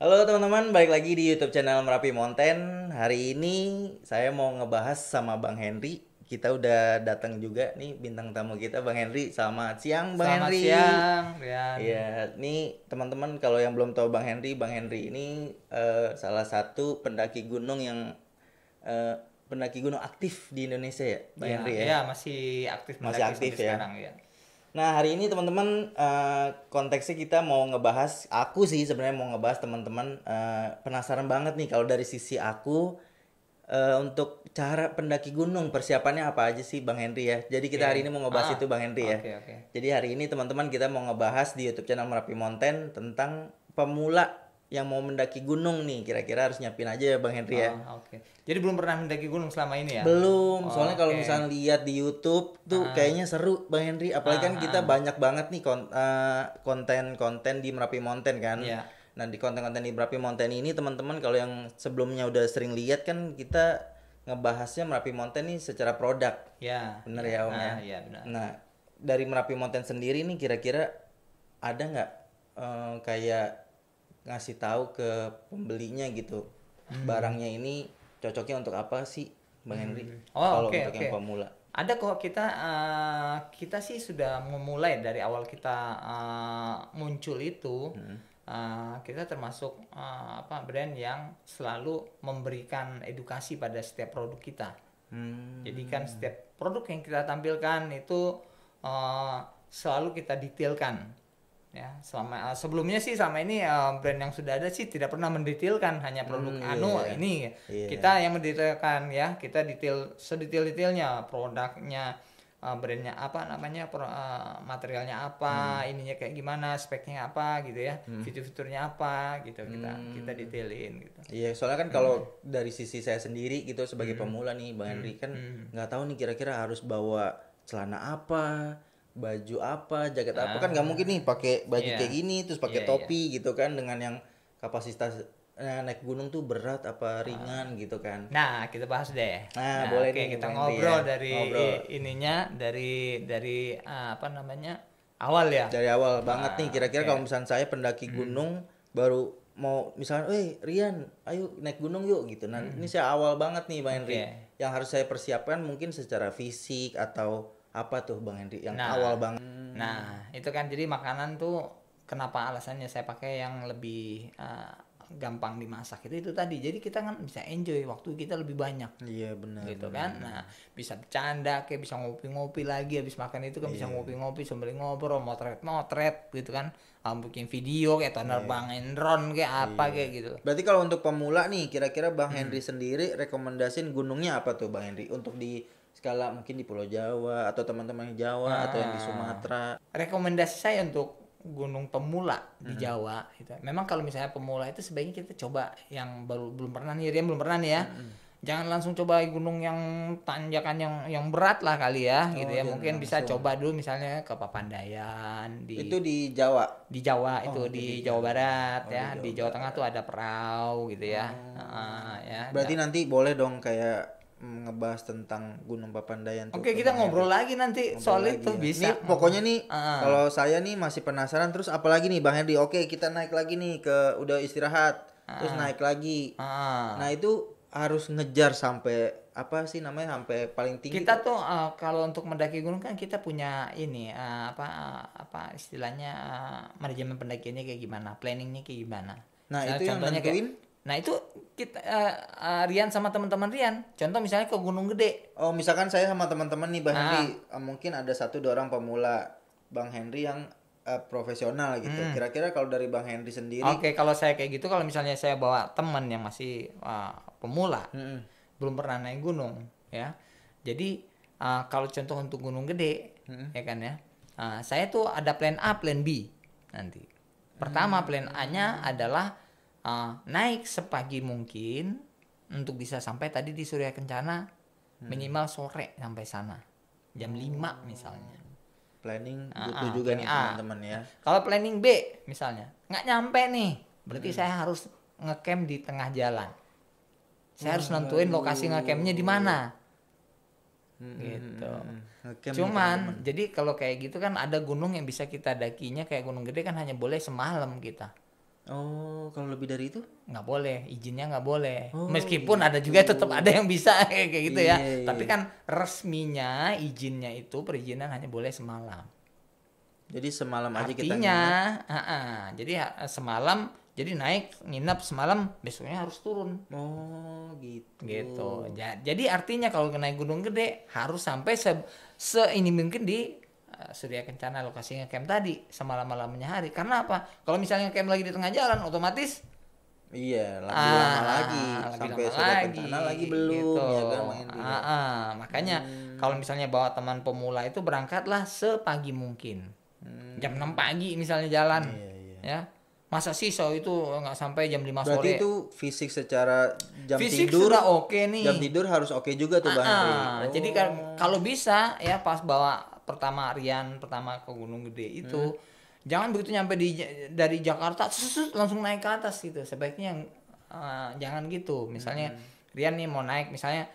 Halo teman-teman, balik lagi di YouTube channel Merapi Mountain. Hari ini saya mau ngebahas sama Bang Henry. Kita udah datang juga nih bintang tamu kita, Bang Henry. Selamat siang, Bang Selamat Henry. siang, Rian. Iya, nih teman-teman kalau yang belum tahu Bang Henry ini salah satu pendaki gunung yang eh, pendaki gunung aktif di Indonesia ya, Bang Ya, Henry ya. ya masih aktif Masih mendaki aktif sampai ya. sekarang ya. Nah, hari ini teman-teman konteksnya kita mau ngebahas aku sih sebenarnya mau ngebahas teman-teman penasaran banget nih kalau dari sisi aku untuk cara pendaki gunung persiapannya apa aja sih Bang Henry ya. Jadi kita hari Oke. ini mau ngebahas itu Bang Henry ya. Oke, oke. Jadi hari ini teman-teman kita mau ngebahas di YouTube channel Merapi Mountain tentang pemula yang mau mendaki gunung nih. Kira-kira harus nyiapin aja ya Bang Henry ya. Oke. Jadi belum pernah mendaki gunung selama ini ya? Belum, soalnya kalau Oke. misalnya lihat di YouTube tuh Ah, kayaknya seru Bang Henry. Apalagi ah, kan kita ah. banyak banget nih konten-konten di Merapi Mountain kan. Ya. Nah, di konten-konten di Merapi Mountain ini teman-teman kalau yang sebelumnya udah sering lihat kan kita ngebahasnya Merapi Mountain nih secara produk. Ya, Bener ya. ya Om ya. Ya benar. Nah, dari Merapi Mountain sendiri nih kira-kira ada nggak kayak ngasih tahu ke pembelinya gitu barangnya ini cocoknya untuk apa sih Bang Henry kalau Oke, untuk oke. yang pemula. Ada kok kita sih sudah memulai dari awal kita muncul itu. Kita termasuk brand yang selalu memberikan edukasi pada setiap produk kita. Jadi kan Hmm. setiap produk yang kita tampilkan itu selalu kita detailkan. Ya, sebelumnya sih sama ini brand yang sudah ada sih tidak pernah mendetailkan hanya produk Iya. ini Iya. kita yang mendetailkan ya, kita detail sedetail-detailnya produknya, brandnya apa namanya, materialnya apa, ininya kayak gimana, speknya apa gitu ya, fitur-fiturnya apa gitu, kita detailin gitu. Iya, soalnya kan kalau dari sisi saya sendiri gitu sebagai pemula nih Bang Henry kan nggak tahu nih kira-kira harus bawa celana apa, baju apa, jaket apa kan nggak mungkin nih pakai baju Iya, kayak gini terus pakai iya, iya. topi gitu kan dengan yang kapasitas naik gunung tuh berat apa ringan gitu kan. Nah, kita bahas deh. Nah, Nah, boleh oke, nih kita Bang Henry ya. ngobrol dari Ngobrol. ininya, dari apa namanya, awal ya. Dari awal banget nih kira-kira Oke. kalau misalnya saya pendaki gunung baru mau misalnya, Rian, ayo naik gunung yuk" gitu. Nah, ini saya awal banget nih Bang Henry. Oke. Yang harus saya persiapkan mungkin secara fisik atau apa tuh Bang Henry yang awal Nah, banget. itu kan jadi makanan tuh kenapa alasannya saya pakai yang lebih gampang dimasak itu tadi. Jadi kita kan bisa enjoy waktu kita lebih banyak. Iya benar Gitu benar kan, nah bisa bercanda kayak bisa ngopi-ngopi lagi habis makan itu kan, bisa ngopi-ngopi sambil ngobrol, motret gitu kan, bikin video kayak nerbangin drone kayak apa kayak gitu. Berarti kalau untuk pemula nih kira-kira Bang Henry sendiri rekomendasiin gunungnya apa tuh Bang Henry untuk di skala mungkin di Pulau Jawa atau teman-teman yang Jawa atau yang di Sumatera. Rekomendasi saya untuk gunung pemula di Jawa itu, memang kalau misalnya pemula itu sebaiknya kita coba yang belum pernah nih, Rian belum pernah nih ya. Jangan langsung coba gunung yang tanjakan yang berat lah kali ya gitu Oh, ya. jangan Mungkin bisa langsung. coba dulu misalnya ke Papandayan Itu di Jawa. di Jawa, Oh, itu itu di di Jawa Jawa. Barat Oh, di ya. Di Jawa Jawa Tengah Barat. tuh ada Perau gitu ya. Ya. Berarti nanti boleh dong kayak ngebahas tentang Gunung Papandayan tuh Oke, ke kita Bang Henry. ngobrol lagi nanti Ngobrol soal lagi itu ya. bisa. Nih pokoknya nih Heeh. kalau saya nih masih penasaran terus apalagi nih Bang Henry. Oke, kita naik lagi nih ke udah istirahat. Terus naik lagi. Heeh. Nah, itu harus ngejar sampai apa sih namanya sampai paling tinggi Kita tuh. tuh kalau untuk mendaki gunung kan kita punya ini apa istilahnya, manajemen pendakiannya kayak gimana, planningnya kayak gimana. Nah, Misalnya itu yang contohnya kayak, nentuin. nah itu kita Rian sama teman-teman Rian, contoh misalnya ke Gunung Gede. Oh, misalkan saya sama teman-teman nih Bang Ah, Henry, mungkin ada satu dua orang pemula. Bang Henry yang profesional gitu. Kira-kira kalau dari Bang Henry sendiri, oke, kalau saya kayak gitu, kalau misalnya saya bawa teman yang masih pemula, mm-mm. belum pernah naik gunung, ya. Jadi kalau contoh untuk Gunung Gede, ya kan ya, saya tuh ada plan A, plan B nanti. Pertama, plan A-nya adalah naik sepagi mungkin untuk bisa sampai tadi di Surya Kencana, minimal sore sampai sana, jam 5 misalnya. Planning butuh juga nih Planning A. teman-teman ya. Kalau planning B misalnya nggak nyampe nih, berarti saya harus ngecamp di tengah jalan. Saya harus nentuin lokasi ngecampnya di mana. Gitu. Ngecamp nih Cuman teman-teman. jadi kalau kayak gitu kan ada gunung yang bisa kita dakinya, kayak Gunung Gede kan hanya boleh semalam kita. Oh, kalau lebih dari itu? Nggak boleh, izinnya nggak boleh. Oh, Meskipun ada juga tetap ada yang bisa kayak gitu ya. Iya, iya. Tapi kan resminya izinnya itu perizinan hanya boleh semalam. Jadi semalam aja kita Artinya, nginep. jadi semalam, jadi naik nginep semalam, besoknya harus turun. Oh, gitu. Gitu. Jadi artinya kalau naik gunung gede harus sampai ini mungkin di Surya Kencana lokasi ngecamp tadi semalam-malamnya hari. Karena apa? Kalau misalnya camp lagi di tengah jalan, otomatis Iya, lebih lama lagi lebih sampai lama Surya lagi Kencana lagi belum gitu. ya kan Bang Henry ya. Makanya kalau misalnya bawa teman pemula itu berangkatlah sepagi mungkin. Jam 6 pagi misalnya jalan. Iya, iya. Ya. Masa sih itu nggak sampai jam 5 Berarti sore. itu fisik secara jam Fisik tidur sudah oke nih. Jam tidur harus oke juga tuh Bang Henry. Jadi kalau bisa ya pas bawa pertama ke Gunung Gede itu jangan begitu nyampe dari Jakarta langsung naik ke atas gitu. Sebaiknya jangan gitu. Misalnya Rian nih mau naik misalnya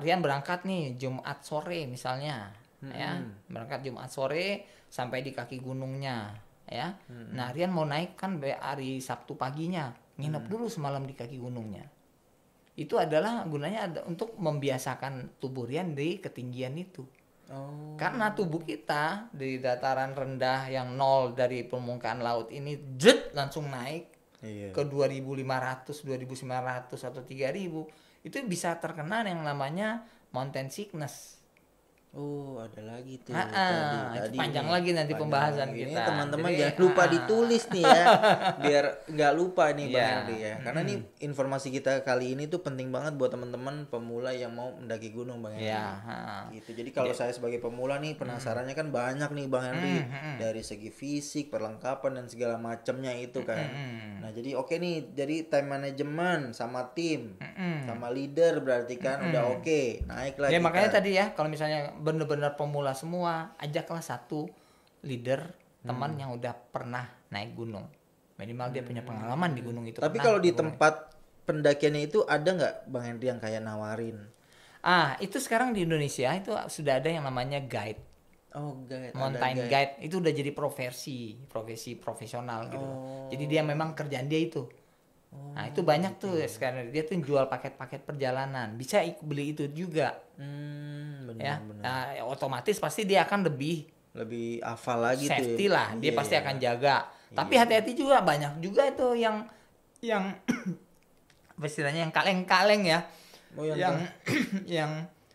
Rian berangkat nih Jumat sore misalnya ya. Berangkat Jumat sore sampai di kaki gunungnya ya. Nah, Rian mau naik kan hari Sabtu paginya. Nginep dulu semalam di kaki gunungnya. Itu adalah gunanya untuk membiasakan tubuh Rian di ketinggian itu. Oh. Karena tubuh kita di dataran rendah yang nol dari permukaan laut ini langsung naik ke 2.500, 2.900 atau 3.000, itu bisa terkena yang namanya mountain sickness. Oh, ada lagi tuh Itu panjang lagi nanti pembahasan lagi. kita. Ini teman-teman Jadi, jangan lupa ditulis nih ya, biar nggak lupa nih Bang Iya. Henry ya. Karena nih informasi kita kali ini tuh penting banget buat teman-teman pemula yang mau mendaki gunung Bang Henry. Iya, Gitu. Jadi kalau saya sebagai pemula nih penasarannya kan banyak nih Bang Henry dari segi fisik, perlengkapan dan segala macamnya itu kan. Nah, jadi oke nih, jadi time management sama tim, sama leader berarti kan udah oke. Naiklah Ya kita. makanya tadi ya kalau misalnya benar-benar pemula semua, ajaklah satu leader teman yang udah pernah naik gunung. Minimal dia punya pengalaman di gunung itu. Tapi pernah kalau di naik gunung. tempat pendakiannya itu ada nggak Bang Henry yang kayak nawarin? Itu sekarang di Indonesia itu sudah ada yang namanya guide. Oh, guide. Mountain guide itu udah jadi profesi profesional gitu. Jadi dia memang kerjaan dia itu. Nah, itu banyak tuh sekarang dia tuh jual paket-paket perjalanan. Bisa beli itu juga. Bener, Ya. bener. Nah, otomatis pasti dia akan lebih Lebih hafal lagi tuh. safety lah. Dia Iya, pasti iya. akan jaga. Tapi hati-hati juga, banyak juga itu yang apa istilahnya yang kaleng-kaleng ya. Oh, yang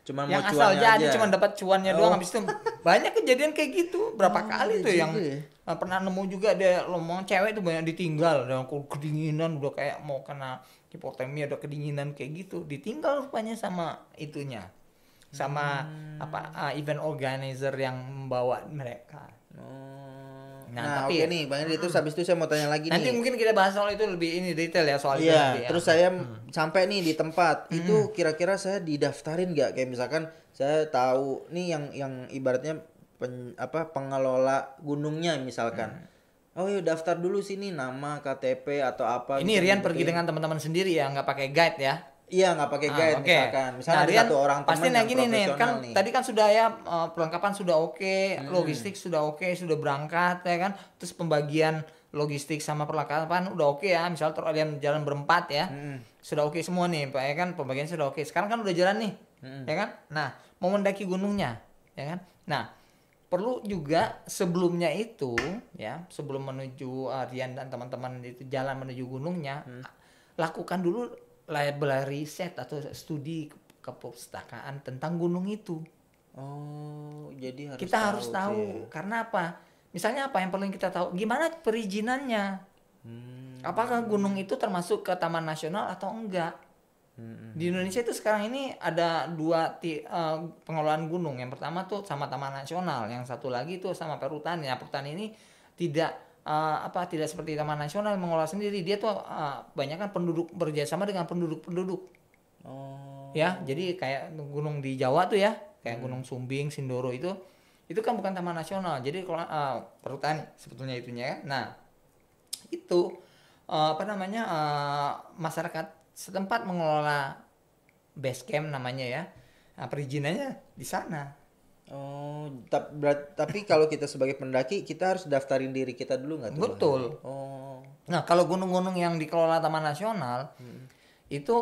cuman yang mau asal cuannya jadi aja. cuma dapat cuannya doang, habis itu banyak kejadian kayak gitu. Berapa kali ada tuh yang juga ya? pernah nemu juga ada lomong cewek tuh banyak ditinggal, dan kedinginan udah kayak mau kena hipotermia, udah kedinginan kayak gitu, ditinggal rupanya sama itunya, sama event organizer yang membawa mereka. Nah, oke nih Bang Henry, terus habis itu saya mau tanya lagi Nanti nih. mungkin kita bahas soal itu lebih detail ya soal itu Iya, nanti ya. terus saya sampai nih di tempat itu kira-kira saya didaftarin nggak? Kayak misalkan saya tahu nih yang ibaratnya pengelola gunungnya misalkan. Oh ya daftar dulu sini nama KTP atau apa. Ini bisa Rian dibutuhin. pergi dengan teman-teman sendiri ya, nggak pakai guide ya. Iya, nggak pakai guide Oke. misalkan ada Rian satu orang pasti teman nah yang gini nih profesional kan nih. tadi kan sudah ya perlengkapan sudah oke, logistik sudah oke, sudah berangkat ya kan. Terus pembagian logistik sama perlengkapan udah oke ya. Misal kalian jalan berempat ya. Sudah oke semua nih, Pak ya kan, pembagian sudah oke. Sekarang kan udah jalan nih. Ya kan? Nah, mau mendaki gunungnya, ya kan? Nah, perlu juga sebelumnya itu ya, sebelum menuju Rian dan teman-teman itu jalan menuju gunungnya, lakukan dulu library riset atau studi kepustakaan tentang gunung itu. Oh, jadi Kita harus tuh tahu. ya. Karena apa? Misalnya apa yang perlu kita tahu? Gimana perizinannya? Apakah gunung itu termasuk ke taman nasional atau enggak? Di Indonesia itu sekarang ini ada dua pengelolaan gunung. Yang pertama tuh sama taman nasional, yang satu lagi tuh sama perhutani. Nah, perhutani ini tidak tidak seperti taman nasional mengelola sendiri. Dia tuh banyak kan penduduk bekerjasama dengan penduduk-penduduk. Oh. Ya, jadi kayak gunung di Jawa tuh ya, kayak Gunung Sumbing, Sindoro itu kan bukan taman nasional. Jadi kalau perhutani sebetulnya itunya ya. Nah, itu masyarakat setempat mengelola base camp namanya ya. Nah, perizinannya di sana. Oh, tapi kalau kita sebagai pendaki kita harus daftarin diri kita dulu nggak tuh, Bang? Betul. Oh. Nah, kalau gunung-gunung yang dikelola Taman Nasional itu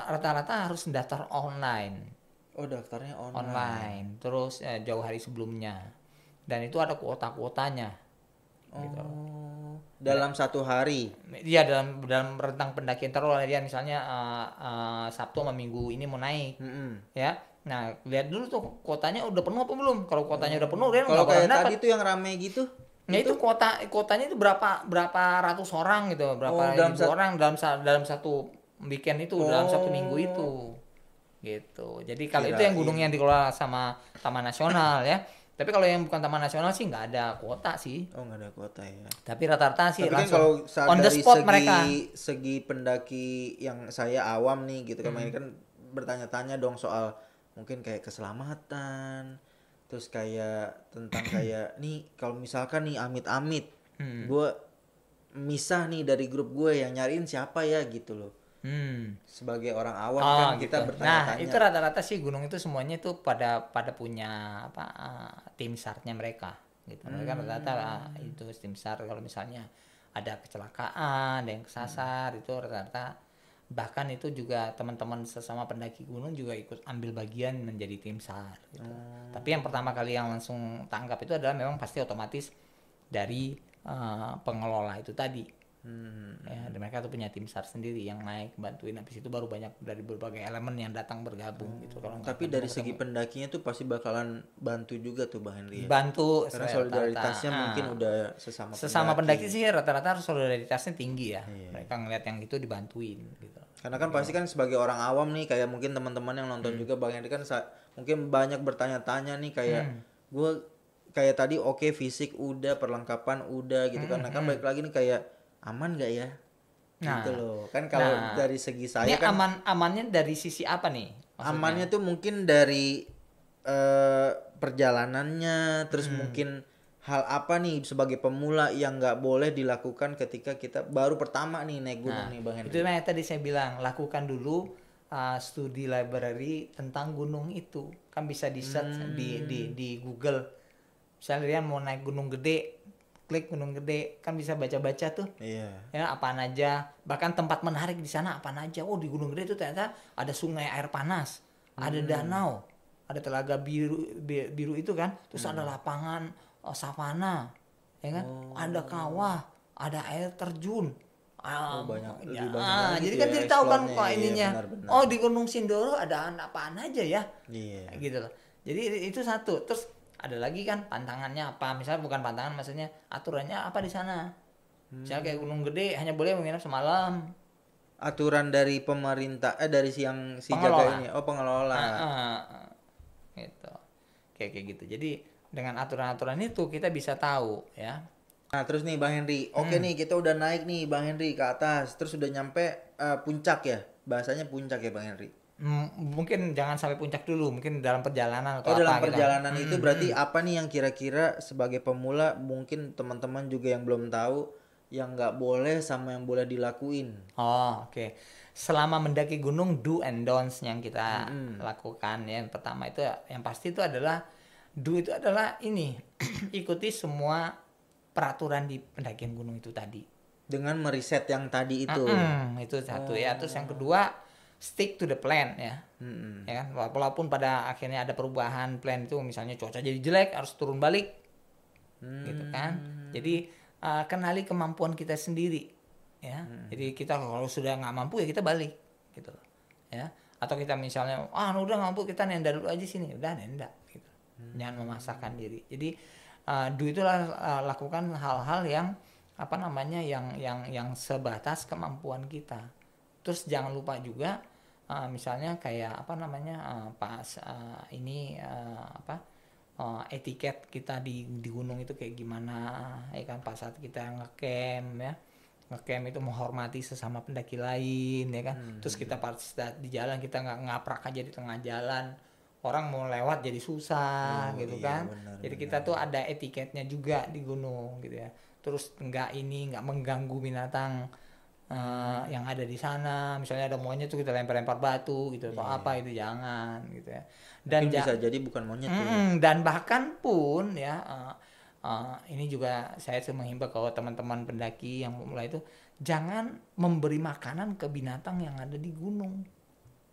rata-rata harus daftar online. Oh, daftarnya online. Online. Terus jauh hari sebelumnya. Dan itu ada kuota-kuotanya. Gitu. Oh, dalam satu hari. Iya, dalam rentang pendakian terus dia misalnya Sabtu sama Minggu ini mau naik. Ya. Nah, lihat dulu tuh kuotanya udah penuh apa belum. Kalau kuotanya udah penuh, dia Kalau nggak bakal kayak dapat. tadi tuh yang rame gitu. Nah itu kuotanya itu berapa ratus orang gitu, berapa dalam ribu orang dalam satu weekend itu, dalam satu minggu itu, gitu. Jadi kalau itu yang gunung yang dikelola sama Taman Nasional ya. Tapi kalau yang bukan Taman Nasional sih nggak ada kuota sih. Oh, nggak ada kuota ya. Tapi rata-rata sih Tapi kan langsung kalau on the dari spot mereka. segi pendaki yang saya awam nih gitu kan, ini kan bertanya-tanya dong soal mungkin kayak keselamatan, terus kayak tentang kayak nih kalau misalkan nih amit-amit gue misah nih dari grup gue, yang nyariin siapa ya gitu loh. Sebagai orang awam kan kita Gitu. bertanya-tanya. Nah, itu rata-rata sih gunung itu semuanya itu pada punya apa tim SAR-nya mereka gitu. Mereka rata-rata itu tim SAR kalau misalnya ada kecelakaan, ada yang kesasar itu rata-rata, bahkan itu juga teman-teman sesama pendaki gunung juga ikut ambil bagian menjadi tim SAR gitu. Tapi yang pertama kali yang langsung tanggap itu adalah memang pasti otomatis dari pengelola itu tadi. Ya, dan mereka tuh punya tim SAR sendiri yang naik bantuin, habis itu baru banyak dari berbagai elemen yang datang bergabung gitu. Kalau Tapi dari segi pendakinya tuh pasti bakalan bantu juga tuh Bang Henry ya. Bantu Karena solidaritasnya mungkin udah sesama pendaki sih rata-rata solidaritasnya tinggi ya. Mereka ngeliat yang itu dibantuin gitu. Karena kan pasti kan sebagai orang awam nih, kayak mungkin teman-teman yang nonton juga Bang Henry kan mungkin banyak bertanya-tanya nih kayak gue kayak tadi oke, fisik udah, perlengkapan udah gitu kan. Nah kan balik lagi nih kayak aman gak ya? Gitu loh. Kan kalau dari segi saya ini kan amannya dari sisi apa nih? Maksudnya? amannya tuh mungkin dari perjalanannya, terus mungkin hal apa nih sebagai pemula yang nggak boleh dilakukan ketika kita baru pertama nih naik gunung nih Bang Henry. Itu yang tadi saya bilang, lakukan dulu studi library tentang gunung itu. Kan bisa di search di Google. Misalnya dia mau naik gunung gede, klik gunung gede, kan bisa baca-baca tuh. Iya. Ya, apaan aja, bahkan tempat menarik di sana apaan aja. Oh, di gunung gede itu ternyata ada sungai air panas, ada danau, ada telaga biru itu kan, terus ada lapangan savana, ya kan, ada kawah, ada air terjun. Banyak, Ya, lebih banyak lagi jadi tuh kan ya jadi tahu kan explore-nya. kok Iya, ininya. benar-benar. Oh, di Gunung Sindoro ada apaan aja ya, Iya. gitu loh. Jadi itu satu. Terus ada lagi kan pantangannya apa? Misalnya bukan pantangan, maksudnya aturannya apa di sana? Misalnya kayak Gunung Gede hanya boleh menginap semalam. Aturan dari pemerintah dari si Pengelola. jaga ini. Oh, pengelola. Gitu. Kayak gitu. Jadi dengan aturan-aturan itu kita bisa tahu ya. Nah, terus nih Bang Henry. Oke nih, kita udah naik nih Bang Henry ke atas, terus udah nyampe puncak ya. Bahasanya puncak ya Bang Henry. Mungkin jangan sampai puncak dulu, mungkin dalam perjalanan atau dalam apa perjalanan gitu. itu berarti apa nih yang kira-kira sebagai pemula mungkin teman-teman juga yang belum tahu yang nggak boleh sama yang boleh dilakuin. Oh, oke. Selama mendaki gunung, do and don'ts yang kita lakukan ya. Yang pertama itu yang pasti itu adalah do itu adalah ini ikuti semua peraturan di pendakian gunung itu tadi. Dengan meriset yang tadi itu. Itu satu ya. Terus yang kedua, stick to the plan ya. Ya kan, walaupun pada akhirnya ada perubahan plan itu, misalnya cuaca jadi jelek harus turun balik. Gitu kan. Jadi kenali kemampuan kita sendiri ya. Jadi kita kalau sudah nggak mampu ya kita balik gitu loh. Ya. Atau kita misalnya udah nggak mampu, kita nenda dulu aja sini. Udah nenda gitu. Jangan memaksakan diri. Jadi do itulah lakukan hal-hal yang apa namanya yang sebatas kemampuan kita. Terus jangan lupa juga misalnya kayak apa namanya pas ini etiket kita di gunung itu kayak gimana ya kan, pas saat kita ngecamp ya. Ngecamp itu menghormati sesama pendaki lain ya kan. Terus kita pas di jalan kita nggak ngaprak aja di tengah jalan. Orang mau lewat jadi susah gitu kan. Jadi kita tuh ada etiketnya juga di gunung gitu ya. Terus nggak mengganggu binatang yang ada di sana. Misalnya ada monyet tuh kita lempar-lempar batu gitu atau apa itu jangan gitu ya. Dan Mungkin bisa jadi bukan monyet tuh. dan bahkan pun ya ini juga saya menghimbau ke teman-teman pendaki yang mulai itu jangan memberi makanan ke binatang yang ada di gunung.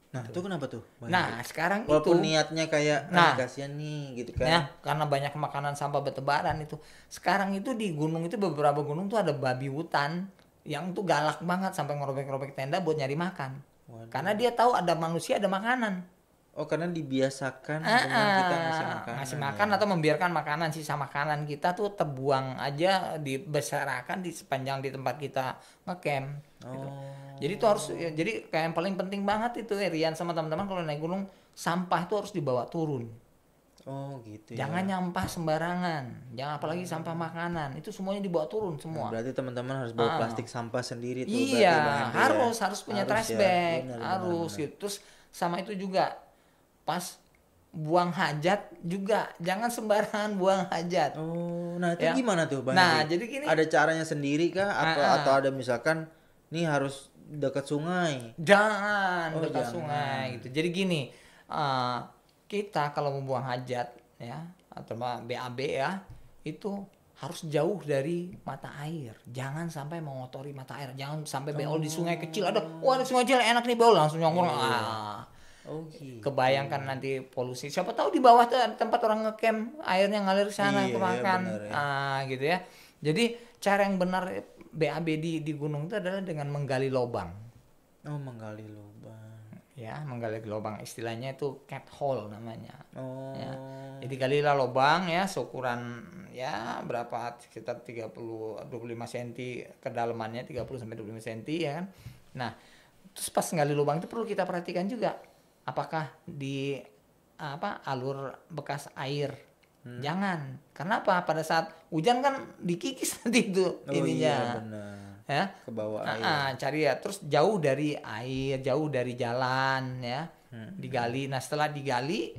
Nah, itu kenapa tuh? Nah, sekarang walaupun itu niatnya kayak kasihan nih gitu kan. ya, karena banyak makanan sampah bertebaran itu. Sekarang itu di gunung itu beberapa gunung tuh ada babi hutan yang tuh galak banget sampai ngerobek-robek tenda buat nyari makan. Waduh. Karena dia tahu ada manusia, ada makanan. Oh, karena dibiasakan dengan kita ngasih makanan. Ngasih makan atau membiarkan makanan, sisa makanan kita tuh terbuang aja dibesarkan di sepanjang di tempat kita ngecamp. Gitu. Jadi itu harus jadi kayak yang paling penting banget itu Rian sama teman-teman kalau naik gunung sampah itu harus dibawa turun. Oh gitu ya. Jangan nyampah sembarangan, jangan apalagi sampah makanan itu semuanya dibawa turun semua. Berarti teman-teman harus bawa plastik sampah sendiri tuh. Iya, harus punya trash bag, benar, harus gitu. Terus sama itu juga pas buang hajat juga jangan sembarangan buang hajat. Oh, nah itu Ya. gimana tuh Bang? Nah, jadi gini. Ada caranya sendiri kah atau ada misalkan nih harus dekat sungai? Jangan Oh, dekat jangan. sungai gitu. Jadi gini, kita kalau membuang hajat ya atau BAB ya itu harus jauh dari mata air. Jangan sampai mengotori mata air. Jangan sampai beol di sungai kecil. Ada sungai kecil enak nih beol langsung nyongkrong. Oh gitu. Kebayangkan nanti polusi. Siapa tahu di bawah tuh ada tempat orang ngecamp airnya ngalir ke sana Iya, kemakan. bener ya. Gitu ya. Jadi cara yang benar BAB di gunung itu adalah dengan menggali lubang. Oh, menggali lubang. Ya, menggali lubang istilahnya itu cat hole namanya. Oh. Ya. Jadi galilah lubang ya seukuran ya berapa sekitar 25 cm kedalamannya 30 sampai 25 cm ya kan. Nah, terus pas gali lubang itu perlu kita perhatikan juga apakah di alur bekas air. Jangan. Karena apa? Pada saat hujan kan dikikis nanti itu ininya. Iya, benar. Ya. Ke bawah air. Cari ya terus jauh dari air, jauh dari jalan ya. Digali. Nah, setelah digali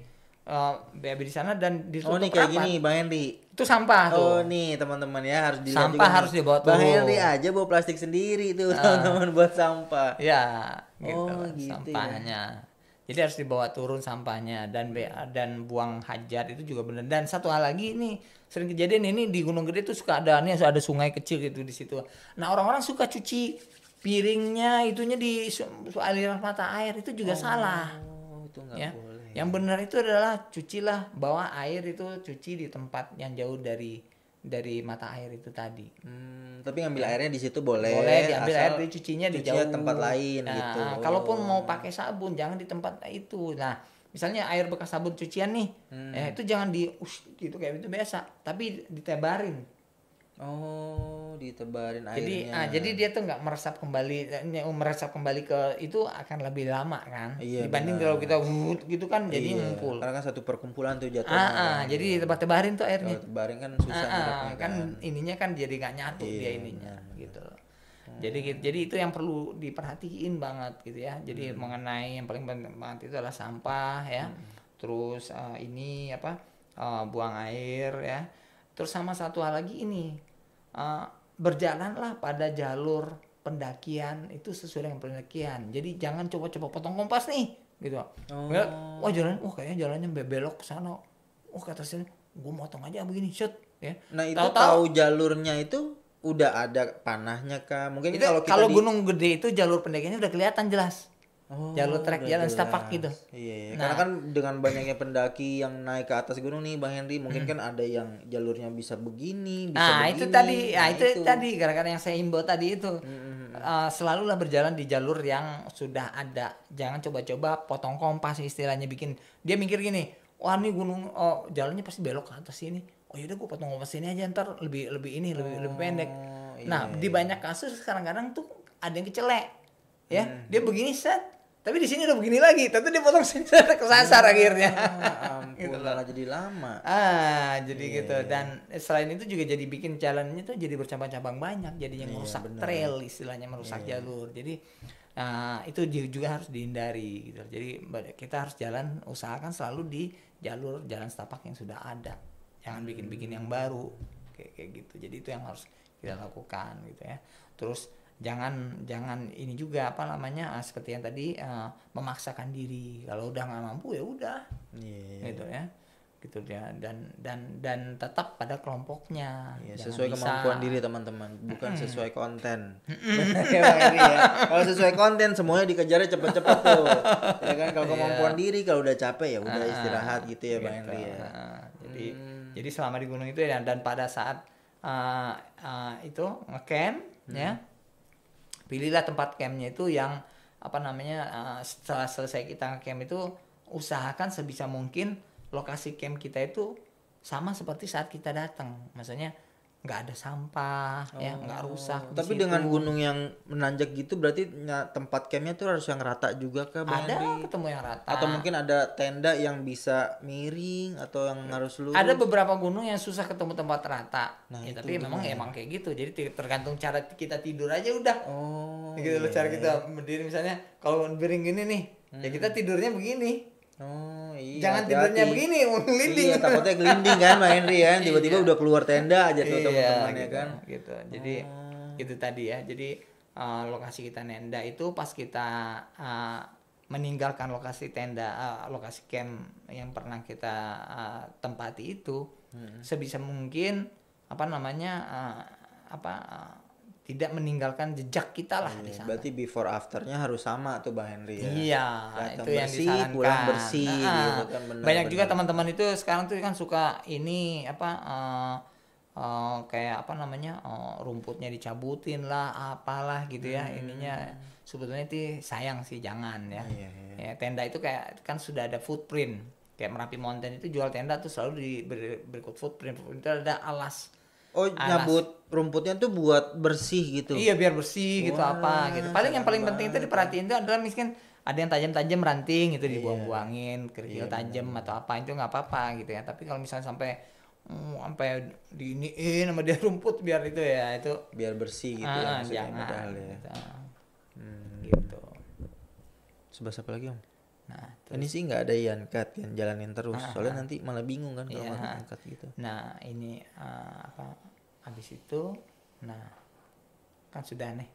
BAB di sana dan ditutup Oh, nih kayak rapat. gini Bang Henry. Itu sampah tuh. Oh nih teman-teman ya harus dilihat Sampah juga harus nih. dibawa Bang turun. Henry aja bawa plastik sendiri tuh teman-teman buat sampah. Ya, gitu, Oh, gitu sampahnya. Jadi harus dibawa turun sampahnya dan buang hajat itu juga benar. Dan satu hal lagi nih sering kejadian ini di Gunung Gede tuh suka ada sungai kecil gitu di situ. Nah, orang-orang suka cuci piringnya itunya di aliran mata air itu juga salah. Oh, itu nggak Ya. boleh. Yang benar itu adalah cucilah bawa air itu cuci di tempat yang jauh dari mata air itu tadi. Tapi ngambil airnya di situ boleh. Boleh diambil asal air dicucinya di cucinya jauh tempat lain Nah, gitu. Kalaupun mau pakai sabun jangan di tempat itu. Nah, misalnya air bekas sabun cucian nih, itu jangan gitu kayak itu biasa, tapi ditebarin. Oh, ditebarin Jadi airnya. jadi dia tuh nggak meresap kembali ke itu akan lebih lama kan Iya, dibanding benar. kalau kita gitu kan jadi Iya, ngumpul. karena kan satu perkumpulan tuh jatuhnya. kan. Jadi tebarin tuh airnya. Kalau tebarin kan susah ngereknya Kan ininya kan jadi nggak nyatu Iya, dia ininya gitu. Jadi itu yang perlu diperhatiin banget gitu ya. Jadi mengenai yang paling penting banget itu adalah sampah ya. Terus buang air ya. Terus sama satu hal lagi ini berjalanlah pada jalur pendakian itu sesuai dengan pendakian. Jadi jangan coba-coba potong kompas nih gitu. Wah kayaknya jalannya belok ke sana. Ke atas sini gue motong aja begini shoot ya. Nah, itu tahu jalurnya itu udah ada panahnya kah? Mungkin itu kalau Gunung Gede itu jalur pendakiannya udah kelihatan jelas. Jalur trek udah jalan jelas. setapak gitu. Iya, Nah. karena kan dengan banyaknya pendaki yang naik ke atas gunung nih Bang Henry, mungkin kan ada yang jalurnya bisa begini, bisa begini. Itu tadi, itu tadi gara-gara yang saya himbau tadi itu. Selalulah berjalan di jalur yang sudah ada. Jangan coba-coba potong kompas istilahnya bikin. Dia mikir gini, wah nih gunung jalannya pasti belok ke atas sini. Oh yaudah gue potong kompas ini aja ntar lebih pendek. Nah, di banyak kasus kadang-kadang tuh ada yang kecelek. Ya, dia begini set. Tapi di sini udah begini lagi, tentu dia potong sini kesasar akhirnya. Ampun, gitu malah jadi lama. Jadi gitu. Dan selain itu juga jadi bikin jalannya tuh jadi bercabang-cabang banyak, jadinya merusak trail istilahnya, merusak jalur. Jadi itu juga harus dihindari gitu. Jadi kita harus usahakan selalu di jalur jalan setapak yang sudah ada. Jangan bikin-bikin yang baru kayak gitu. Jadi itu yang harus kita lakukan gitu ya. Terus jangan ini juga apa namanya seperti yang tadi memaksakan diri. Kalau udah nggak mampu ya udah, gitu ya, gitu ya. Dan tetap pada kelompoknya. Sesuai bisa kemampuan diri teman-teman, bukan sesuai konten. Benar ya Bang Henry ya. Kalau sesuai konten semuanya dikejarnya cepet-cepet tuh. Ya kan, kalau kemampuan diri kalau udah capek ya udah istirahat gitu ya Bang Henry ya. Jadi selama di gunung itu ya, dan pada saat itu ngecamp ya, pilihlah tempat campnya itu yang apa namanya setelah selesai kita ngecamp itu usahakan sebisa mungkin lokasi camp kita itu sama seperti saat kita datang, maksudnya nggak ada sampah ya, nggak rusak. Tapi dengan gunung yang menanjak gitu berarti tempat campnya tuh harus yang rata juga kah Bang ada Henry? ketemu yang rata, Atau mungkin ada tenda yang bisa miring atau yang harus lurus? ada beberapa gunung yang susah ketemu tempat rata. Nah, ya, itu tapi memang gimana? emang kayak gitu, jadi tergantung cara kita tidur aja udah. Gitu loh, cara kita berdiri misalnya kalau miring gini nih, ya kita tidurnya begini. Jangan tidurnya begini, ngelinding. Iya, takutnya gelinding kan Bang Henry ya. Tiba-tiba udah keluar tenda aja tuh teman-teman gitu, ya kan. Gitu. Jadi itu tadi ya. Jadi lokasi kita nenda itu pas kita meninggalkan lokasi tenda, lokasi camp yang pernah kita tempati itu, sebisa mungkin apa namanya tidak meninggalkan jejak kita lah di sana. Berarti before afternya harus sama tuh Bang Henry ya. Iya, datang itu yang bersih, disarankan. pulang bersih gitu kan, bener, banyak juga teman-teman itu sekarang tuh kan suka ini kayak apa namanya rumputnya dicabutin lah, apalah gitu ya, ininya sebetulnya itu sayang sih, jangan ya. Ya, tenda itu kayak kan sudah ada footprint, kayak Merapi Mountain itu jual tenda tuh selalu berikut footprint itu ada alas. Nyabut rumputnya tuh buat bersih gitu. Iya, biar bersih gitu apa gitu. Paling yang paling penting itu diperhatiin itu adalah miskin ada yang tajam-tajam ranting itu dibuang-buangin, kerikil tajam atau apa itu nggak apa-apa gitu ya. Tapi kalau misalnya sampai diiniin sama dia rumput biar itu ya itu biar bersih gitu ya maksudnya. Jangan ya. Gitu. Sebelah apa lagi Om? Nah, ini sih nggak ada yang cut yang jalanin terus, soalnya nanti malah bingung kan kalau cut gitu. Nah ini habis itu, nah kan sudah nih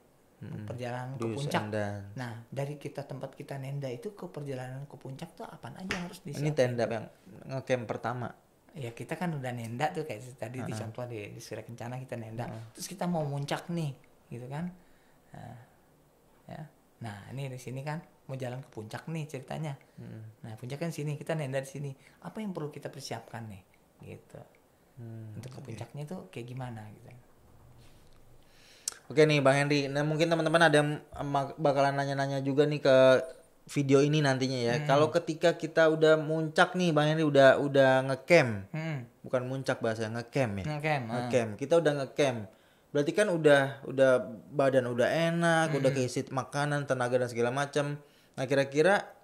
perjalanan ke puncak. Nah dari tempat kita nenda itu ke perjalanan ke puncak tuh apa aja yang harus disiapin? Ini tenda yang ngecamp pertama. Ya kita kan udah nenda tuh kayak tadi di contoh di Surya Kencana kita nenda, terus kita mau muncak nih, gitu kan? Nah ini di sini kan mau jalan ke puncak nih ceritanya. Nah puncak kan sini, kita nenda di sini. Apa yang perlu kita persiapkan nih, gitu. Untuk ke puncaknya tuh kayak gimana gitu. Oke nih Bang Henry, nah mungkin teman-teman ada yang bakalan nanya-nanya juga nih ke video ini nantinya ya. Kalau ketika kita udah muncak nih Bang Henry, udah ngecamp. Bukan muncak bahasanya, ngecamp ya. Ngecamp. Kita udah ngecamp. Berarti kan udah badan udah enak, udah keisi makanan, tenaga dan segala macam. Nah, kira-kira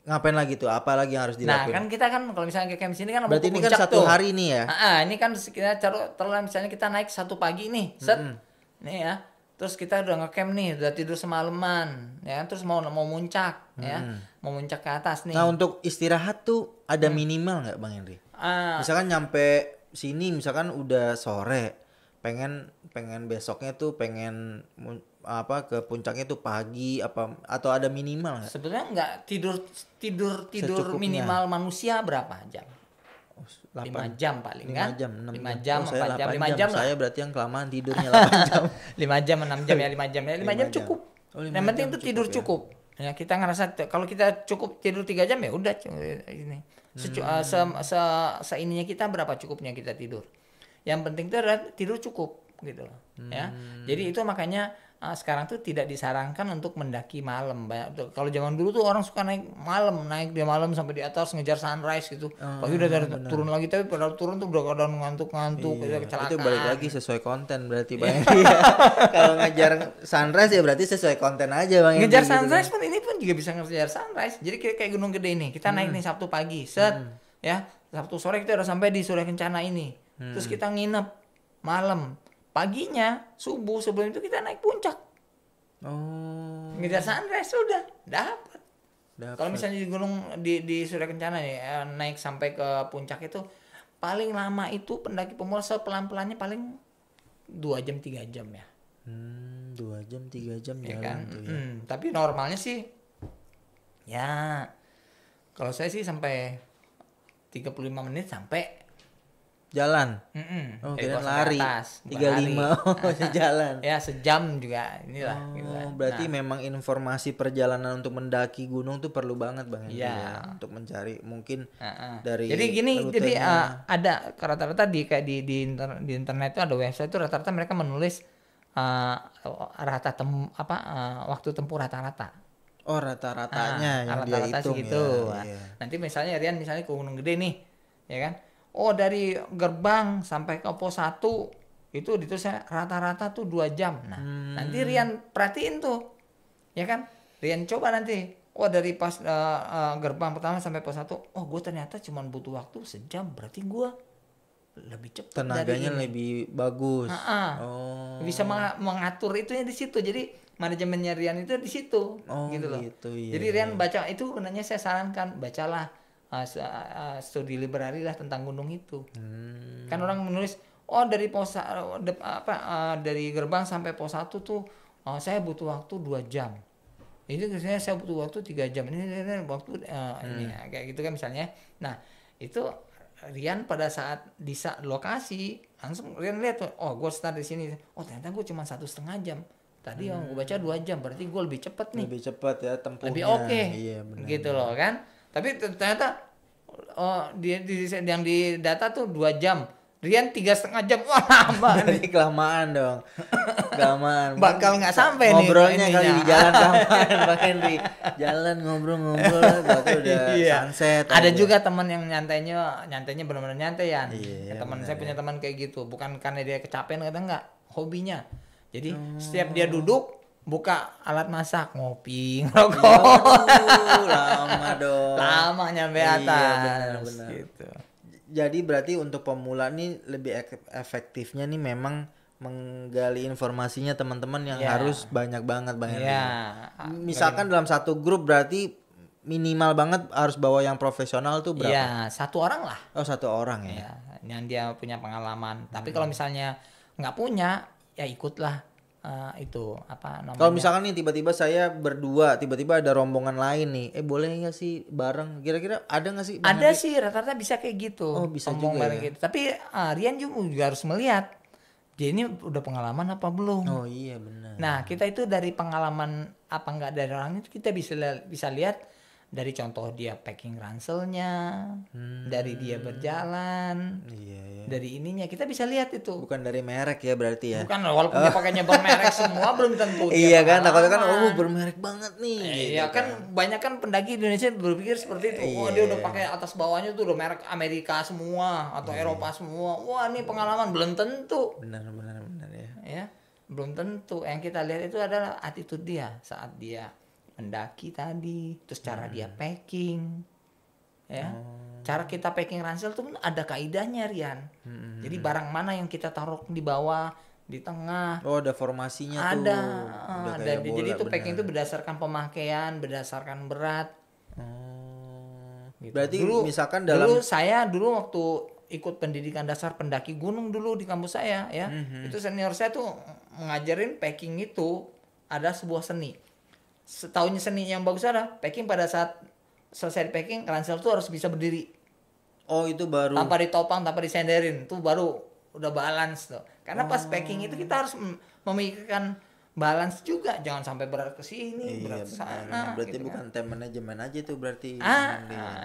ngapain lagi tuh? Apa lagi yang harus dilakuin? Nah, kan kita kan kalau misalnya ke camp sini kan berarti ini kan satu hari nih ya. Ini kan kita terus misalnya kita naik 1 pagi nih. Nih ya. Terus kita udah ngecamp nih, udah tidur semalaman, ya. Terus mau muncak, ya. Mau muncak ke atas nih. Nah, untuk istirahat tuh ada minimal nggak Bang Henry? Misalkan nyampe sini misalkan udah sore, pengen besoknya tuh pengen ke puncaknya tuh pagi atau ada minimal nggak? Sebetulnya nggak, tidur minimal manusia berapa jam? 5 jam paling 5 kan? 5 jam, 4 jam, 5 jam lah. Saya berarti yang kelamaan tidurnya 8 jam. 5 jam, 6 jam ya, 5 jam ya, 5 jam cukup. Yang penting itu tidur cukup. Ya, kita ngerasa kalau kita cukup tidur 3 jam ya udah ini. Seininya kita berapa cukupnya kita tidur. Yang penting itu adalah tidur cukup gitu loh. Ya. Jadi itu makanya sekarang tuh tidak disarankan untuk mendaki malam. Kalau zaman dulu tuh orang suka naik dia malam sampai di atas ngejar sunrise gitu. Pagi udah turun lagi, tapi pada turun tuh udah kadang ngantuk-ngantuk, kecelakaan. Itu balik lagi sesuai konten berarti Bang. Kalau ngejar sunrise ya berarti sesuai konten aja Bang. Ngejar sunrise pun ini pun juga bisa ngejar sunrise. Jadi kayak Gunung Gede nih, kita naik nih Sabtu pagi, ya Sabtu sore kita udah sampai di Surya Kencana ini. Terus kita nginep malam. Paginya subuh sebelum itu kita naik puncak. Ngejar sunrise sudah dapat. Kalau misalnya di gunung di Surya Kencana nih naik sampai ke puncak itu paling lama itu pendaki pemula pelan-pelannya paling 2 jam 3 jam ya. 2 jam 3 jam ya jalan kan. tuh ya. Tapi normalnya sih ya kalau saya sih sampai 35 menit sampai. Jalan. Oh, Dari kirain bawah sampai lari. atas, bukan 35 oh, jalan. Ya sejam juga inilah gitu kan. Oh, berarti memang informasi perjalanan untuk mendaki gunung tuh perlu banget Bang Henry Iya. ya, untuk mencari mungkin Jadi dari gini, jadi rutenya. ada rata-rata di kayak di internet itu ada website itu rata-rata mereka menulis waktu tempuh rata-rata. Oh, rata-ratanya yang dia Rata-rata hitung segitu. ya. Iya. Nanti misalnya Rian misalnya ke Gunung Gede nih, ya kan? Oh, dari gerbang sampai ke pos 1 itu ditulisnya rata-rata tuh 2 jam. Nah, nanti Rian perhatiin tuh. Ya kan? Rian coba nanti. Oh, dari pas gerbang pertama sampai pos 1, oh gue ternyata cuma butuh waktu sejam. Berarti gue lebih cepat Tenaganya dari ini. lebih bagus. Oh. Bisa mengatur itunya di situ. Jadi manajemennya Rian itu di situ, Oh, gitu loh. gitu, iya, Jadi Rian baca itu, sebenarnya saya sarankan bacalah studi library lah tentang gunung itu. Kan orang menulis, oh dari dari gerbang sampai pos 1 tuh saya butuh waktu 2 jam. Ini biasanya saya butuh waktu 3 jam. Ini waktu ini kayak gitu kan misalnya. Nah, itu Rian pada saat di lokasi langsung Rian lihat tuh, oh gue start di sini, oh ternyata gue cuma 1,5 jam, tadi yang gue baca 2 jam, berarti gue lebih cepet nih, lebih cepat ya tempuhnya. lebih oke. Iya, benar. Gitu loh kan. Tapi ternyata yang di data tuh 2 jam, Rian 3,5 jam, wah lama nih. Jadi kelamaan dong. Kelamaan. Bakal nggak sampai nih ngobrolnya ininya. kali di jalan kelamaan Bang Henry. Jalan ngobrol-ngobrol berarti udah sunset. Ada aja. juga teman yang nyantainya benar-benar nyantai ya. Iya, Teman saya punya teman kayak gitu, bukan karena dia kecapean, kata enggak, hobinya. Jadi setiap dia duduk buka alat masak, ngopi, ngerokok. Aduh, lama dong. Lama nyampe Iya, atas. benar-benar. Gitu. Jadi berarti untuk pemula nih lebih efektifnya nih memang menggali informasinya teman-teman yang Ya. harus banyak banget Bang Henry. Ya. Misalkan dalam satu grup berarti minimal banget harus bawa yang profesional tuh berapa? Ya, 1 orang lah. Oh, 1 orang ya. Ya, yang dia punya pengalaman. Tapi kalau misalnya nggak punya, ya ikutlah itu apa namanya? Kalau misalkan nih tiba-tiba saya berdua, tiba-tiba ada rombongan lain nih, boleh nggak sih bareng? Kira-kira ada nggak sih? Bang Ada Henry? sih, rata-rata bisa kayak gitu. Oh, bisa ngomong juga bareng ya. gitu. Tapi Rian juga harus melihat, dia ini udah pengalaman apa belum. Oh iya benar. Nah, kita itu dari pengalaman apa enggak dari orang itu kita bisa lihat dari contoh dia packing ranselnya, dari dia berjalan, Iya ya. dari ininya kita bisa lihat itu. Bukan dari merek ya berarti ya. Bukan, walaupun dia pakainya bermerek semua belum tentu dia Iya kan, takutnya kan pengalaman. bermerek banget nih. Iya gitu kan, banyak kan pendaki Indonesia berpikir seperti itu. Wah, dia udah pakai atas bawahnya tuh udah merek Amerika semua atau Eropa semua. Wah, ini pengalaman, belum tentu. Benar ya. Ya, belum tentu. Yang kita lihat itu adalah attitude dia saat dia mendaki tadi, terus cara dia packing. Ya. Cara kita packing ransel tuh ada kaidahnya, Rian. Jadi barang mana yang kita taruh di bawah, di tengah, Oh, ada formasinya tuh. ada. Udah Ada. kayak bola, Jadi itu packing benar. itu berdasarkan pemakaian, berdasarkan berat. Gitu. Berarti Dulu- misalkan dalam dulu waktu ikut pendidikan dasar pendaki gunung dulu di kampus saya ya, itu senior saya tuh ngajarin packing itu ada sebuah seni. Setaunya seni yang bagus ada packing, pada saat selesai packing ransel tuh harus bisa berdiri Oh, itu baru. tanpa ditopang, tanpa disenderin, tuh baru udah balance tuh. Karena pas packing itu kita harus memikirkan balance juga, jangan sampai berat ke sini, berat ke sana. Berarti gitu bukan time manajemen aja tuh berarti.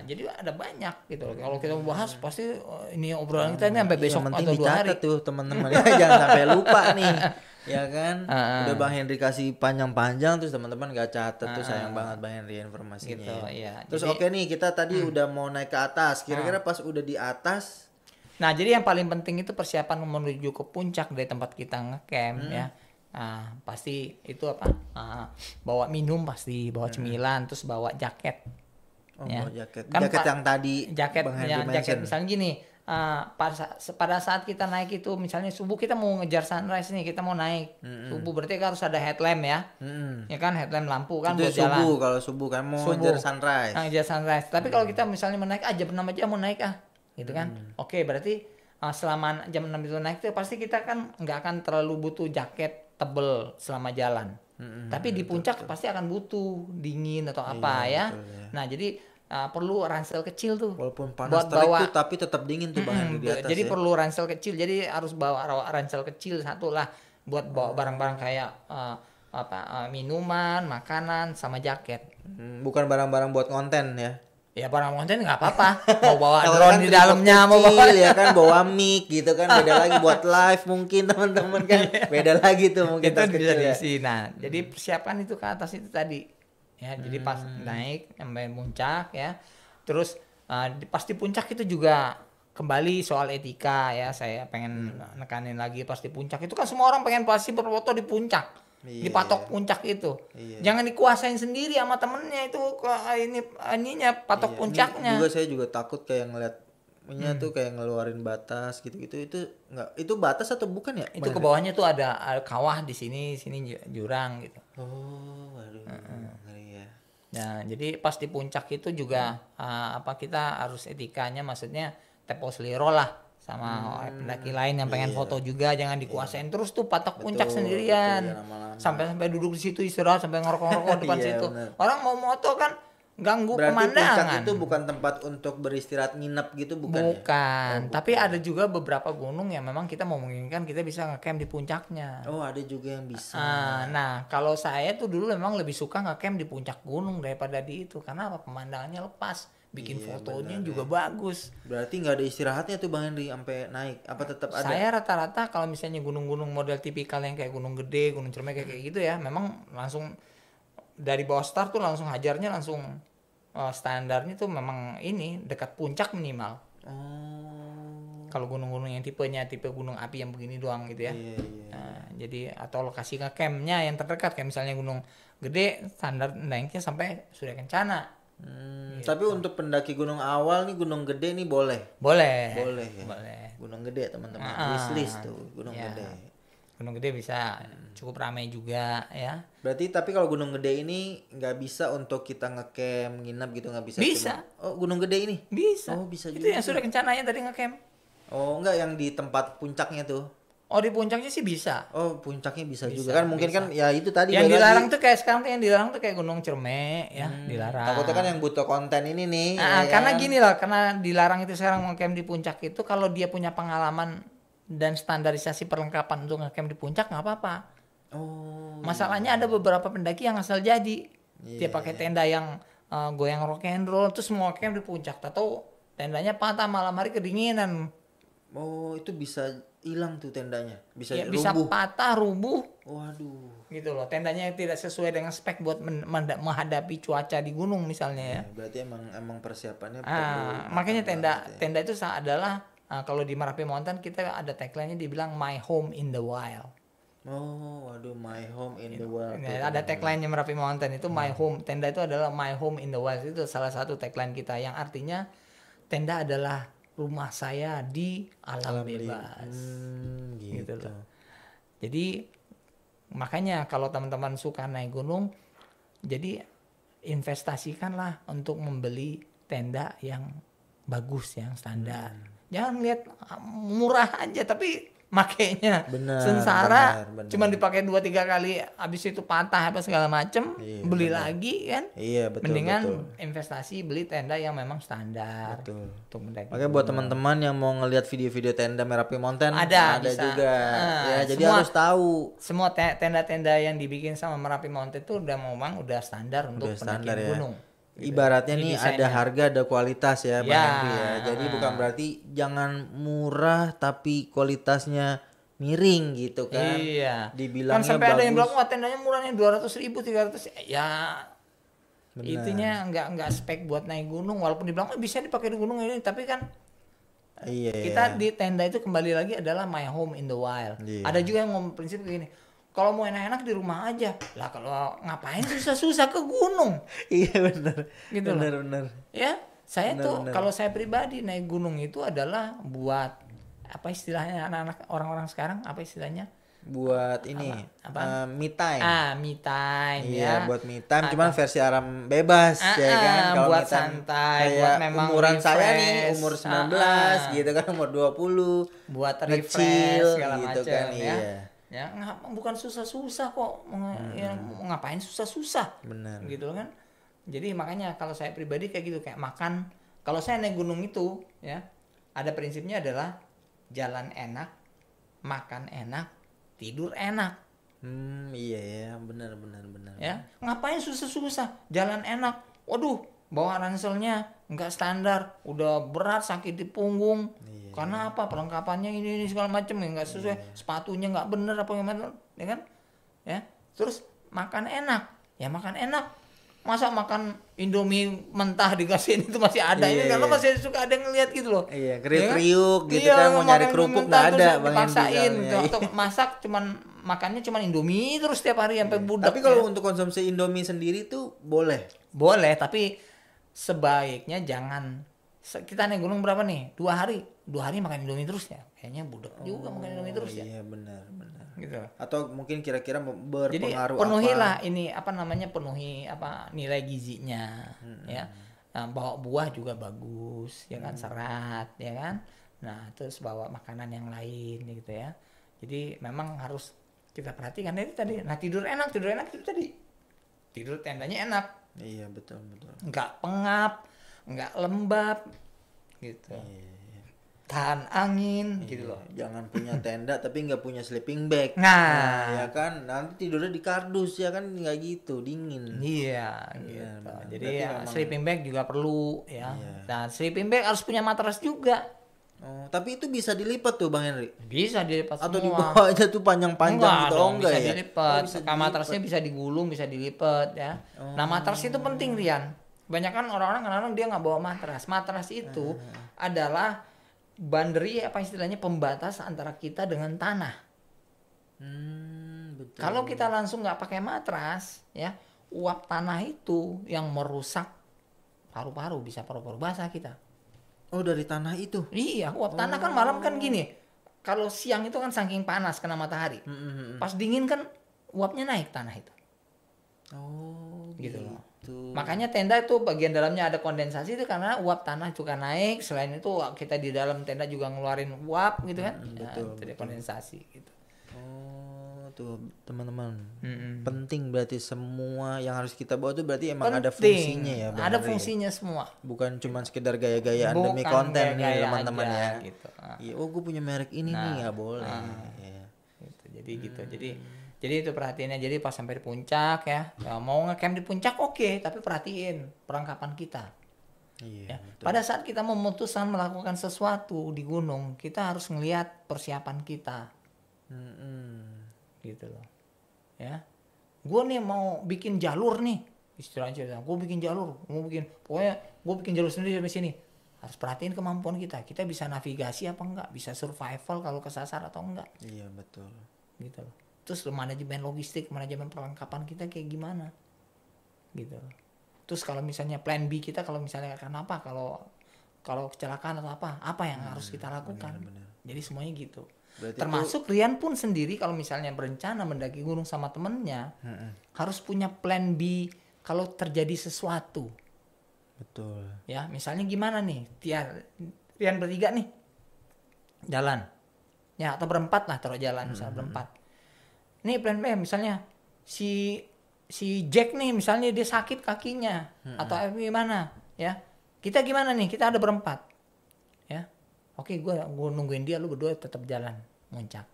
Jadi ada banyak gitu loh. Kalau kita mau bahas pasti ini obrolan kita ini sampai besok Yang penting atau 2 hari. dicatat tuh teman-teman ya, jangan sampai lupa nih. Ya kan? Udah Bang Henry kasih panjang-panjang terus teman-teman gak catat tuh, sayang banget Bang Henry informasinya. Gitu, ya. iya. Terus Jadi- oke nih, kita tadi udah mau naik ke atas. Kira-kira pas udah di atas Nah, jadi yang paling penting itu persiapan menuju ke puncak dari tempat kita ngecamp ya. Nah, pasti itu apa? Bawa minum, pasti bawa cemilan, terus bawa jaket. Oh, Ya. bawa jaket. Kan Jaket Pak- yang tadi jaket Bang Henry yang jaket mention. misalnya gini, pada saat kita naik itu misalnya subuh kita mau ngejar sunrise nih, kita mau naik subuh, berarti kan harus ada headlamp ya. Ya kan, headlamp lampu kan Itu buat jalan. subuh, kalau subuh kan mau Subuh. ngejar sunrise. Nah, ngejar sunrise. Tapi kalau kita misalnya mau naik jam 6 aja mau naik gitu kan. Oke, berarti selama jam 6 itu naik tuh pasti kita kan nggak akan terlalu butuh jaket tebel selama jalan. Tapi di puncak pasti akan butuh dingin atau apa ya. betul, ya. Nah, jadi perlu ransel kecil tuh. Walaupun panas buat terik bawa. tuh tapi tetap dingin tuh Bang Henry di atas Jadi ya. perlu ransel kecil. Jadi harus bawa ransel kecil satu lah buat bawa barang-barang kayak minuman, makanan, sama jaket. Bukan barang-barang buat konten ya. Ya barang konten nggak apa-apa. Mau bawa Kalau drone kan di tripod dalamnya, mau kecil, bawa ya kan bawa mic gitu kan, beda lagi buat live mungkin teman-teman kan beda lagi tuh mungkin itu tas bisa kecil ya. diisi. Nah, jadi persiapan itu ke atas itu tadi. Ya, jadi pas naik sampai puncak ya. Terus pas di puncak itu juga kembali soal etika ya. Saya pengen nekanin lagi pas di puncak itu kan semua orang pengen pasti berfoto di puncak. Iya, Dipatok puncak itu. Iya. Jangan dikuasain sendiri sama temennya itu ininya patok Iya, puncaknya. ini juga saya juga takut kayak ngeliat tuh kayak ngeluarin batas gitu-gitu, itu nggak, itu batas atau bukan ya? Itu ke bawahnya tuh ada kawah di sini jurang gitu. Oh, waduh, ngeri ya. Nah, jadi pas di puncak itu juga kita harus etikanya, maksudnya tempo seliro lah sama pendaki lain yang pengen foto juga, jangan dikuasain terus tuh patok puncak sendirian. ya, lama-lama. Sampai di situ istirahat sampai ngerokok-ngerokok depan Iya, situ. bener. Orang mau moto kan ganggu Berarti puncak pemandangan. itu bukan tempat untuk beristirahat nginep gitu, bukan ya? Bukan, tapi ada juga beberapa gunung yang memang kita mau menginginkan kita bisa ngecamp di puncaknya. Oh, ada juga yang bisa. Nah, kalau saya tuh dulu memang lebih suka ngecamp di puncak gunung daripada di itu. Karena apa? Pemandangannya lepas, bikin fotonya juga bagus. Berarti nggak ada istirahatnya tuh Bang Henry sampai naik, apa tetap ada? Saya rata-rata kalau misalnya gunung-gunung model tipikal yang kayak Gunung Gede, Gunung Ciremai kayak gitu ya, memang langsung dari bawah start tuh langsung hajarnya langsung standarnya tuh memang ini dekat puncak minimal. Oh. Kalau gunung-gunung yang tipe gunung api yang begini doang gitu ya. Iya. Nah, jadi atau lokasi ngecampnya yang terdekat kayak misalnya Gunung Gede, standar naiknya sampai Surya Kencana. Tapi untuk pendaki gunung awal nih, Gunung Gede nih boleh. Boleh. Boleh ya. Boleh. Gunung Gede teman-teman. Wishlist tuh Gunung Ya. Gede. Gunung Gede bisa cukup ramai juga ya. Berarti tapi kalau Gunung Gede ini nggak bisa untuk kita ngecamp, nginep gitu, nggak bisa? Bisa. Oh, Gunung Gede ini? Bisa. Oh, bisa Itu juga. yang Surya Kencananya tadi ngecamp. Oh, enggak, yang di tempat puncaknya tuh. Oh, di puncaknya sih bisa. Oh, puncaknya bisa juga kan, mungkin kan ya itu tadi Yang balik dilarang lagi. tuh kayak sekarang tuh yang dilarang tuh kayak Gunung Ciremai ya, dilarang. Takutnya kan yang butuh konten ini nih. ya Karena kan? gini lah, karena dilarang itu sekarang ngecamp di puncak itu kalau dia punya pengalaman dan standarisasi perlengkapan untuk ngecamp di puncak nggak apa-apa. Oh. Masalahnya ada beberapa pendaki yang asal jadi. Dia pakai tenda yang goyang rock and roll terus mau camp di puncak. Tahu tendanya patah malam hari kedinginan. Oh, itu bisa hilang tuh tendanya. Bisa Ya, bisa rubuh. patah, rubuh. Waduh. Gitu loh. Tendanya yang tidak sesuai dengan spek buat menghadapi cuaca di gunung misalnya ya. Berarti emang persiapannya perlu Makanya matang banget ya. tenda itu adalah kalau di Merapi Mountain kita ada tagline-nya dibilang my home in the wild. Oh, waduh, my home in the wild. Nah, ada tagline-nya Merapi Mountain itu my home. Tenda itu adalah my home in the wild. Itu salah satu tagline kita yang artinya tenda adalah rumah saya di alam bebas. Gitu. loh. Jadi makanya kalau teman-teman suka naik gunung, jadi investasikanlah untuk membeli tenda yang bagus, yang standar. Jangan lihat murah aja tapi makainya Benar, sengsara, benar. cuma dipakai 2-3 kali habis itu patah apa segala macem, Iya, beli lagi kan. Iya, betul. Mendingan betul. investasi beli tenda yang memang standar. Betul. Untuk mendaki. Makanya buat teman-teman yang mau ngelihat video-video tenda Merapi Mountain Ada, bisa. juga. Ya, jadi semua- harus tahu. Semua tenda-tenda yang dibikin sama Merapi Mountain itu udah standar untuk Udah standar pendakian ya. gunung. Ibaratnya Ini nih desainnya. ada harga ada kualitas ya, Bang Ya, Henry ya. Jadi bukan berarti jangan murah tapi kualitasnya miring gitu kan. Iya. Dibilangnya Kan sampai ada yang bagus. bilang wah tendanya murahnya 200.000, 300. Ya Benar. itunya nggak spek buat naik gunung, walaupun dibilang bisa dipakai di gunung ini, tapi kan Iya. kita di tenda itu kembali lagi adalah my home in the wild. Iya. Ada juga yang ngomong prinsip begini, kalau mau enak-enak di rumah aja lah, kalau ngapain susah-susah ke gunung. Iya benar. Gitu loh. Benar. Ya, saya Benar, tuh benar. kalau saya pribadi naik gunung itu adalah buat apa istilahnya anak-anak orang-orang sekarang, apa istilahnya? Buat ini Apa? me time. Me time ya. Iya, buat me time cuman versi aram bebas ya kan. Kalau buat me time santai, kayak buat memang umuran saya nih refresh. umur 19 gitu kan, umur 20. Buat Ngecil refresh segala gitu macam kan, ya. iya. Ya, bukan susah-susah kok. Ya, ngapain susah-susah? Benar. Gitu kan. Jadi makanya kalau saya pribadi kayak gitu, kayak makan. Kalau saya naik gunung itu, ya, ada prinsipnya adalah jalan enak, makan enak, tidur enak. Iya ya, benar. Ya, ngapain susah-susah? Jalan enak. Waduh, bawa ranselnya nggak standar, udah berat, sakit di punggung. Iya. Karena apa? Perlengkapannya ini segala macam ya nggak sesuai, sepatunya nggak bener apa gimana, ya kan? Ya, terus makan enak, ya makan enak. Masa makan Indomie mentah dikasihin itu masih ada ini Iya, karena iya. masih suka ada yang ngeliat gitu loh. Iya, Ya kan? kriuk-kriuk gitu Iya, kan, mau nyari makan kerupuk mentah nggak terus ada Bang Henry dipaksain soalnya. gitu. Atau masak makannya cuman Indomie terus tiap hari sampai budak. Tapi kalau ya. untuk konsumsi Indomie sendiri tuh boleh. Boleh, tapi sebaiknya jangan. Kita naik gunung berapa nih? 2 hari makan Indomie terus ya. Kayaknya budak juga makan Indomie terus ya. Iya, benar. Gitu. Atau mungkin kira-kira Jadi berpengaruh penuhilah ini penuhi nilai gizinya ya. Nah, bawa buah juga bagus ya kan, serat ya kan. Nah, terus bawa makanan yang lain gitu ya. Jadi memang harus kita perhatikan dari tadi. Nah, tidur enak itu tadi. Tidur tendanya enak. Iya, betul. Nggak pengap, nggak lembab gitu. Tahan angin gitu loh. Jangan punya tenda tapi nggak punya sleeping bag. Nah, ya kan, nanti tidurnya di kardus ya kan, nggak gitu, dingin. iya gitu. benar. Jadi Berarti ya, memang- sleeping bag juga perlu ya. Iya. Nah, sleeping bag harus punya matras juga. Oh, tapi itu bisa dilipat tuh Bang Henry. Bisa dilipat Atau di semua. bawah aja tuh panjang-panjang Enggak gitu. dong, Enggak bisa ya? dilipat. Oh, bisa Matrasnya bisa digulung, bisa dilipat ya. Nah, matras itu penting, Rian. Banyak kan orang-orang kadang-kadang dia nggak bawa matras. Matras itu adalah boundary apa istilahnya, pembatas antara kita dengan tanah. Betul. Kalau kita langsung nggak pakai matras, ya uap tanah itu yang merusak paru-paru, bisa paru-paru basah kita. Oh, dari tanah itu. Iya, uap tanah kan malam kan gini. Kalau siang itu kan saking panas kena matahari. Pas dingin kan uapnya naik tanah itu. Oh, Gitu loh. gitu. Makanya tenda itu bagian dalamnya ada kondensasi itu karena uap tanah juga naik. Selain itu kita di dalam tenda juga ngeluarin uap gitu kan. betul, Jadi kondensasi gitu. Oh, tuh teman-teman. Mm-mm. Penting berarti semua yang harus kita bawa tuh berarti emang ada Penting. fungsinya ya, Bang Ada Henry? fungsinya semua. Bukan cuma sekedar gaya-gayaan demi Bukan konten nih gaya-gaya teman-teman aja, ya. gitu. Iya, oh gue punya merek ini nih, nggak boleh. Iya. Gitu. Jadi gitu. Jadi itu perhatiannya. Jadi pas sampai di puncak ya mau ngecamp di puncak oke, tapi perhatiin perlengkapan kita. Iya, Ya. betul. Pada saat kita memutuskan melakukan sesuatu di gunung, kita harus ngelihat persiapan kita. Gitu loh. Ya. Gue nih mau bikin jalur nih. Istilahnya gue bikin jalur, pokoknya gue bikin jalur sendiri sampai sini. Harus perhatiin kemampuan kita. Kita bisa navigasi apa enggak? Bisa survival kalau kesasar atau enggak? Iya, betul. Gitu loh. Terus manajemen logistik, manajemen perlengkapan kita kayak gimana? Gitu loh. Terus kalau misalnya plan B kita, kalau misalnya kenapa kalau kecelakaan atau apa yang harus kita lakukan? Jadi semuanya gitu. Berarti Termasuk Rian pun sendiri kalau misalnya berencana mendaki gunung sama temennya, harus punya plan B kalau terjadi sesuatu. Betul. Ya, misalnya gimana nih? Rian bertiga nih jalan. Ya, atau berempat lah taruh jalan misalnya berempat. Nih plan B misalnya si Jack nih misalnya dia sakit kakinya atau gimana ya. Kita gimana nih? Kita ada berempat. Ya. Oke, gue nungguin dia, lu berdua tetap jalan muncak.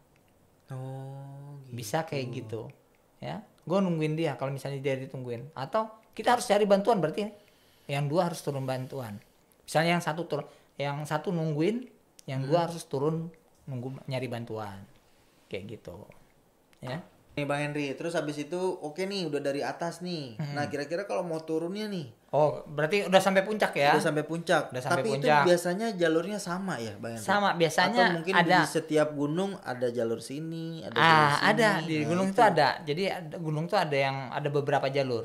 Oh, gitu. Bisa kayak gitu. Ya. Gue nungguin dia kalau misalnya dia ditungguin. Atau kita harus cari bantuan, berarti yang dua harus turun bantuan. Misalnya yang satu nungguin, yang dua harus turun nyari bantuan. Kayak gitu. Ya. Nih Bang Henry, terus habis itu oke nih udah dari atas nih. Nah, kira-kira kalau mau turunnya nih, Oh, berarti udah sampai puncak ya? udah sampai puncak. Udah sampai Tapi puncak. itu biasanya jalurnya sama ya, Bang Henry? Sama, biasanya Atau mungkin ada. di setiap gunung ada jalur sini, ada jalur sini. Ada di Nah, gunung itu ada. Jadi gunung itu ada beberapa jalur.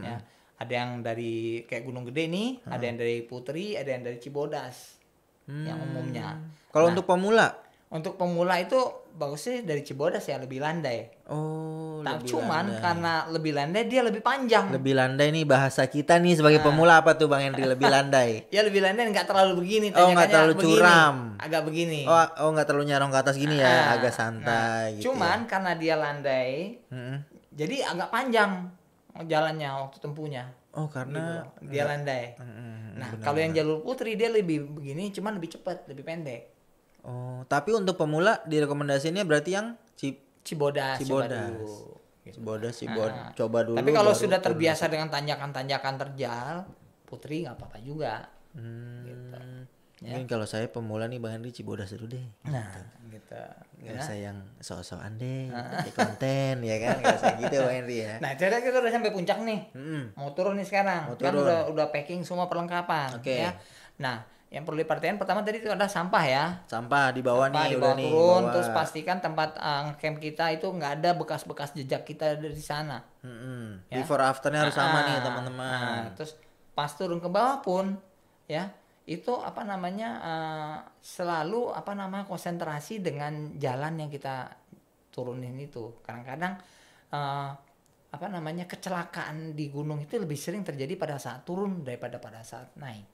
Ya. Ada yang dari kayak Gunung Gede nih, ada yang dari Putri, ada yang dari Cibodas. Yang umumnya. Kalau Nah, untuk pemula, Untuk pemula itu bagusnya dari Cibodas ya, lebih landai. Oh, Tapi lebih cuman landai. karena lebih landai dia lebih panjang. Lebih landai nih bahasa kita nih sebagai pemula apa tuh Bang Henry, lebih landai? Ya lebih landai, nggak terlalu begini. Oh, nggak tanjakannya terlalu begini, curam. agak begini. Oh nggak terlalu nyarong ke atas gini ya, agak santai gitu. Cuman karena dia landai, jadi agak panjang jalannya waktu tempuhnya. Oh karena Gitu. Dia landai. Nah kalau yang jalur putri dia lebih begini, cuman lebih cepat, lebih pendek. Oh, tapi untuk pemula direkomendasinya berarti yang Cibodas. Coba Cibodas. dulu. Cibodas, coba dulu. Tapi kalau baru sudah turun. terbiasa dengan tanjakan-tanjakan terjal, putri nggak apa-apa juga. Gitu. Mungkin kalau saya pemula nih Bang Henry Cibodas dulu deh. Nah, gitu. Gak usah yang sok-sokan deh, di konten ya kan, gak usah gitu Bang Henry ya. Nah, jadi kita udah sampai puncak nih. Mau turun nih sekarang. Mau Kan turun. udah packing semua perlengkapan. Oke. Ya. Nah, yang perlu diperhatikan pertama tadi itu ada sampah ya. Sampah di bawah Sampah nih, dibawa udah nih. turun, bawah. terus pastikan tempat camp kita itu nggak ada bekas-bekas jejak kita dari sana. Ya. Before afternya harus sama nih teman-teman. Nah, terus pas turun ke bawah pun ya itu selalu konsentrasi dengan jalan yang kita turunin itu. Kadang-kadang kecelakaan di gunung itu lebih sering terjadi pada saat turun daripada pada saat naik.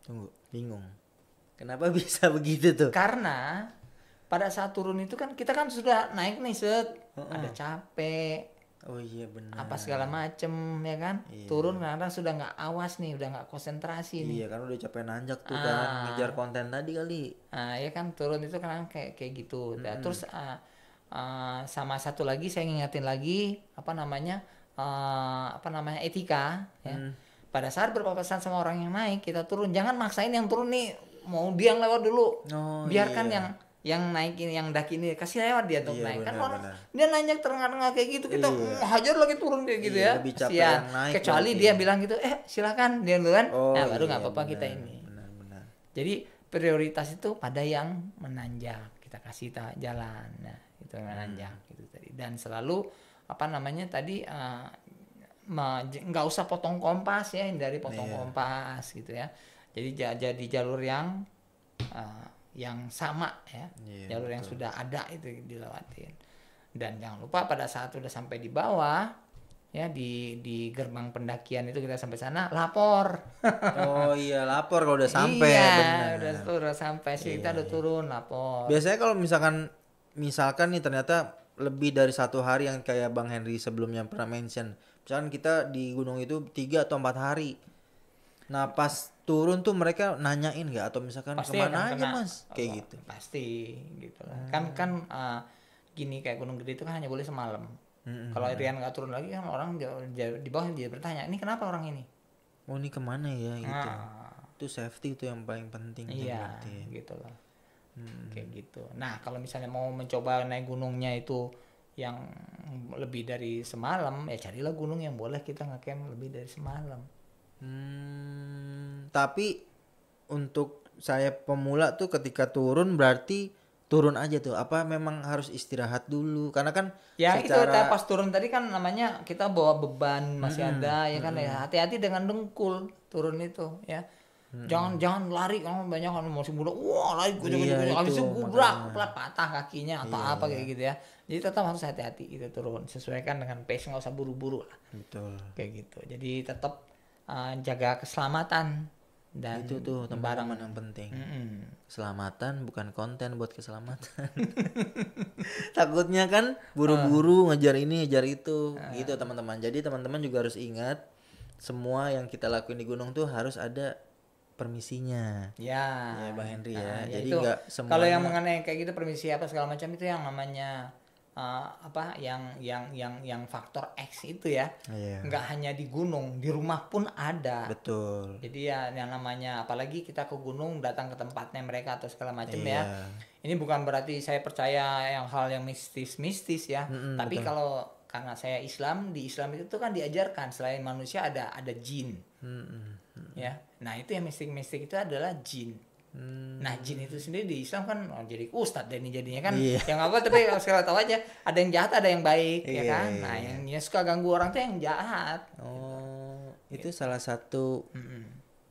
Tunggu, bingung. Kenapa bisa begitu tuh? Karena pada saat turun itu kan kita kan sudah naik nih ada capek, Oh iya benar. apa segala macem ya kan. Iya. Turun kadang sudah nggak awas nih, udah nggak konsentrasi nih. Iya kan udah capek nanjak tuh kan, ngejar konten tadi kali. Ya kan turun itu kan kayak gitu. Nah, terus sama satu lagi saya ngingetin lagi etika ya. Pada saat berpapasan sama orang yang naik, kita turun, jangan maksain yang turun nih mau dia yang lewat dulu. Oh, Biarkan iya. yang naikin, yang daki ini kasih lewat dia untuk Iya, naik. Kan benar, orang benar. dia nanjak terengah-engah kayak gitu, kita hajar lagi turun kayak gitu Iya, ya. lebih capek Kasihan. yang naik Kecuali berarti. dia bilang gitu, silakan dia duluan. Oh, Nah, baru iya, nggak apa-apa benar, kita ini. Benar. Jadi prioritas itu pada yang menanjak, kita kasih jalan. Nah, itu menanjak gitu tadi. Dan selalu nggak usah potong kompas ya, hindari potong kompas gitu ya. Jadi jadi jalur yang sama ya, jalur yang sudah ada itu dilewatin. Dan jangan lupa pada saat udah sampai di bawah ya, di gerbang pendakian itu kita sampai sana lapor. Oh iya, lapor kalau udah sampai. Iya, benar. udah sampai sih, kita udah turun lapor. Biasanya kalau misalkan nih ternyata lebih dari 1 hari yang kayak Bang Henry sebelumnya pernah mention. Misalkan kita di gunung itu 3 atau 4 hari. Nah pas turun tuh mereka nanyain nggak atau misalkan Pasti kemana akan aja kena. mas? Kayak gitu. Pasti gitu lah. Kan gini, kayak Gunung Gede itu kan hanya boleh semalam. Kalau Rian nggak turun lagi kan orang di bawah dia bertanya, ini kenapa orang ini? Oh ini kemana ya gitu. Itu safety itu yang paling penting. Iya gitu loh. Kayak gitu. Nah kalau misalnya mau mencoba naik gunungnya itu yang lebih dari semalam, ya carilah gunung yang boleh kita ngecamp lebih dari semalam. Tapi untuk saya pemula tuh ketika turun berarti turun aja tuh, apa memang harus istirahat dulu karena kan Ya secara itu pas turun tadi kan namanya kita bawa beban masih ada ya kan, ya hati-hati dengan dengkul turun itu ya. Jangan lari, kamu banyak kan masih muda, wah lari habis itu gubrak patah kakinya atau apa kayak gitu ya. Jadi tetap harus hati-hati gitu turun, sesuaikan dengan pace, nggak usah buru-buru lah. Betul. Kayak gitu. Jadi tetap jaga keselamatan dan Itu tuh teman-teman yang penting. Keselamatan bukan konten buat keselamatan. Takutnya kan buru-buru ngejar ini ngejar itu gitu teman-teman. Jadi teman-teman juga harus ingat semua yang kita lakuin di gunung tuh harus ada permisinya. Ya Bang Henry ya. ya Jadi itu, nggak semuanya. kalau yang mengenai kayak gitu permisi apa segala macam itu yang namanya yang faktor X itu ya. Nggak hanya di gunung, di rumah pun ada. Betul. Jadi ya yang namanya apalagi kita ke gunung datang ke tempatnya mereka atau segala macam ya. Ini bukan berarti saya percaya hal yang mistis ya. Tapi kalau karena saya Islam, di Islam itu kan diajarkan selain manusia ada jin. Ya. Nah, itu yang mistik-mistik itu adalah jin. Nah, jin itu sendiri di Islam kan jadi ustadz dan jadinya kan yang apa, tapi sekali tahu aja ada yang jahat ada yang baik ya kan. Nah, yang suka ganggu orang tuh yang jahat. Oh, itu salah satu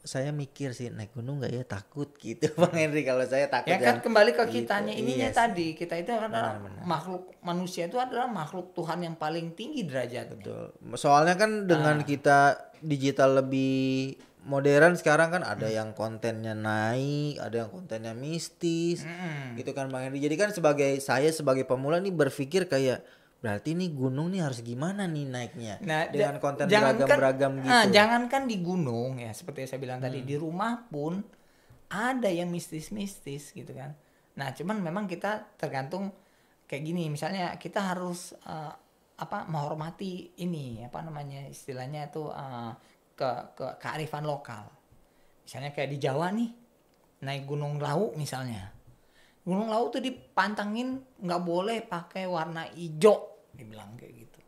saya mikir sih naik gunung nggak ya, takut gitu Bang Henry, kalau saya takut Ya kan kembali ke gitu. kitanya ininya Iya sih. tadi, kita itu adalah makhluk, manusia itu adalah makhluk Tuhan yang paling tinggi derajatnya. Betul. Soalnya kan dengan kita digital lebih modern sekarang kan, ada yang kontennya naik, ada yang kontennya mistis, gitu kan Bang Henry. Jadi kan saya sebagai pemula nih berpikir kayak, berarti nih gunung nih harus gimana nih naiknya, Nah, dengan konten jangankan beragam-beragam gitu. jangankan di gunung ya, seperti yang saya bilang tadi, di rumah pun ada yang mistis-mistis gitu kan. Nah, cuman memang kita tergantung kayak gini, misalnya kita harus menghormati ini, apa namanya istilahnya itu, ke kearifan lokal. Misalnya kayak di Jawa nih, naik Gunung Lawu misalnya. Gunung Lawu tuh dipantangin nggak boleh pakai warna hijau, dibilang kayak gitu.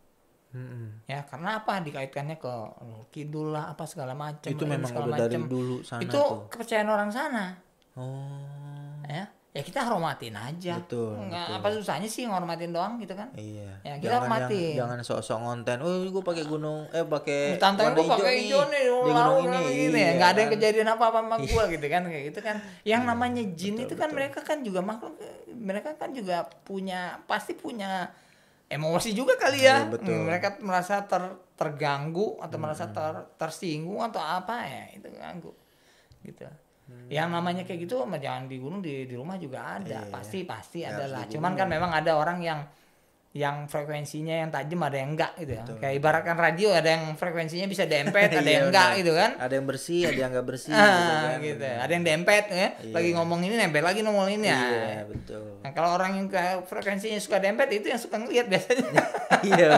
Ya karena apa, dikaitkannya ke kidul lah apa segala macam. Itu memang udah dari dulu sana itu tuh. kepercayaan orang sana. Oh. Ya kita hormatin aja. Betul, Nggak, betul. apa susahnya sih ngormatin doang gitu kan? Iya. Ya kita hormatin. Jangan sok-sok ngonten. Oh, gue pakai pakai Tantang warna gue pakai hijau nih, di gunung ini. gini. Iya, Nggak ada yang kan? kejadian apa-apa sama gue gitu kan, kayak gitu kan. Yang namanya jin itu kan mereka kan juga makhluk, mereka kan juga pasti punya emosi juga kali ya. Iya, betul. Mereka merasa terganggu atau merasa tersinggung atau apa ya, itu ganggu gitu. Yang namanya kayak gitu jangan di gunung, di rumah juga ada. Pasti Ya, ada harus lah. di Cuman kan memang ada orang yang frekuensinya yang tajam, ada yang enggak gitu ya. Kayak ibaratkan radio, ada yang frekuensinya bisa dempet, ada yang enggak gitu kan. Ada yang bersih, ada yang enggak bersih gitu kan. Gitu. Ada yang dempet ya. Lagi ngomong ini nempel lagi ngomong ini ya. Iya, betul. Nah, kalau orang yang frekuensinya suka dempet itu yang suka ngelihat biasanya. Iya,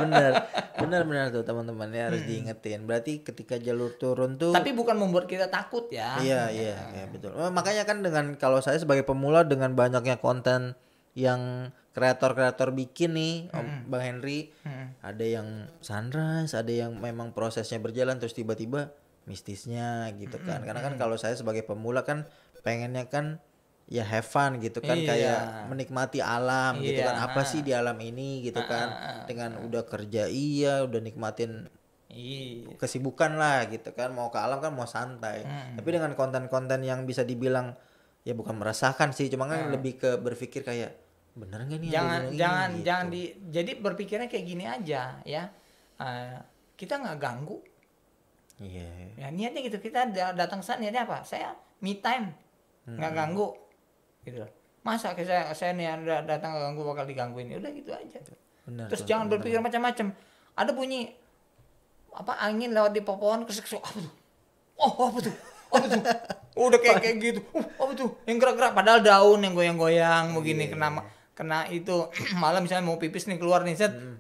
benar tuh teman-teman ya, harus diingetin. Berarti ketika jalur turun tuh. Tapi bukan membuat kita takut ya. Iya, betul. Makanya kan kalau saya sebagai pemula, dengan banyaknya konten yang kreator bikin nih, Bang Henry, ada yang sunrise, ada yang memang prosesnya berjalan terus tiba-tiba mistisnya gitu kan. Karena kan kalau saya sebagai pemula kan pengennya kan ya have fun gitu kan, kayak menikmati alam gitu kan. Apa sih di alam ini gitu kan. Dengan udah kerja udah nikmatin kesibukan lah gitu kan, mau ke alam kan mau santai. Tapi dengan konten-konten yang bisa dibilang ya bukan meresahkan sih, cuma kan lebih ke berpikir kayak bener nggak nih jangan jadi berpikirnya kayak gini aja ya. Kita nggak ganggu. Ya niatnya gitu, kita datang sana niatnya apa, saya me time, nggak ganggu gitu. Masa saya nih datang nggak ganggu bakal digangguin, ya udah gitu aja. Bener, Terus jangan berpikir macam-macam. Ada bunyi angin lewat di pohon, kesek apa tuh? Apa tuh? Udah kayak gitu. Apa tuh? Yang gerak-gerak, padahal daun yang goyang-goyang begini, kena itu. Malam misalnya mau pipis nih, keluar nih,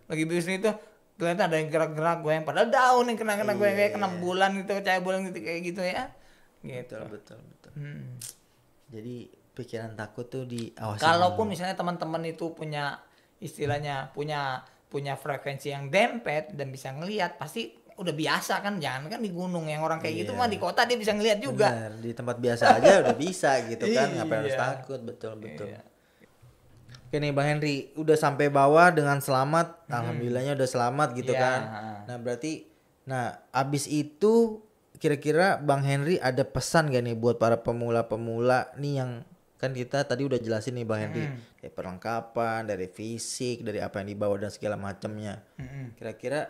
lagi pipis nih itu kelihatan ada yang gerak-gerak goyang, padahal daun yang kena goyang, kayak kena bulan gitu, cahaya bulan gitu, kayak gitu ya. Gitu. Betul. Jadi pikiran takut tuh diawasi. Kalaupun misalnya teman-teman itu punya istilahnya punya frekuensi yang dempet dan bisa ngelihat, pasti udah biasa kan. Jangan kan di gunung, yang orang kayak gitu mah di kota dia bisa ngelihat juga. Bener, di tempat biasa aja udah bisa gitu kan, ngapain harus takut. Betul. Oke nih Bang Henry, udah sampai bawah dengan selamat, alhamdulillahnya udah selamat gitu kan. Nah berarti, abis itu kira-kira Bang Henry ada pesan gak nih buat para pemula-pemula nih, yang kan kita tadi udah jelasin nih Bang Henry, dari perlengkapan, dari fisik, dari apa yang dibawa dan segala macamnya. Kira-kira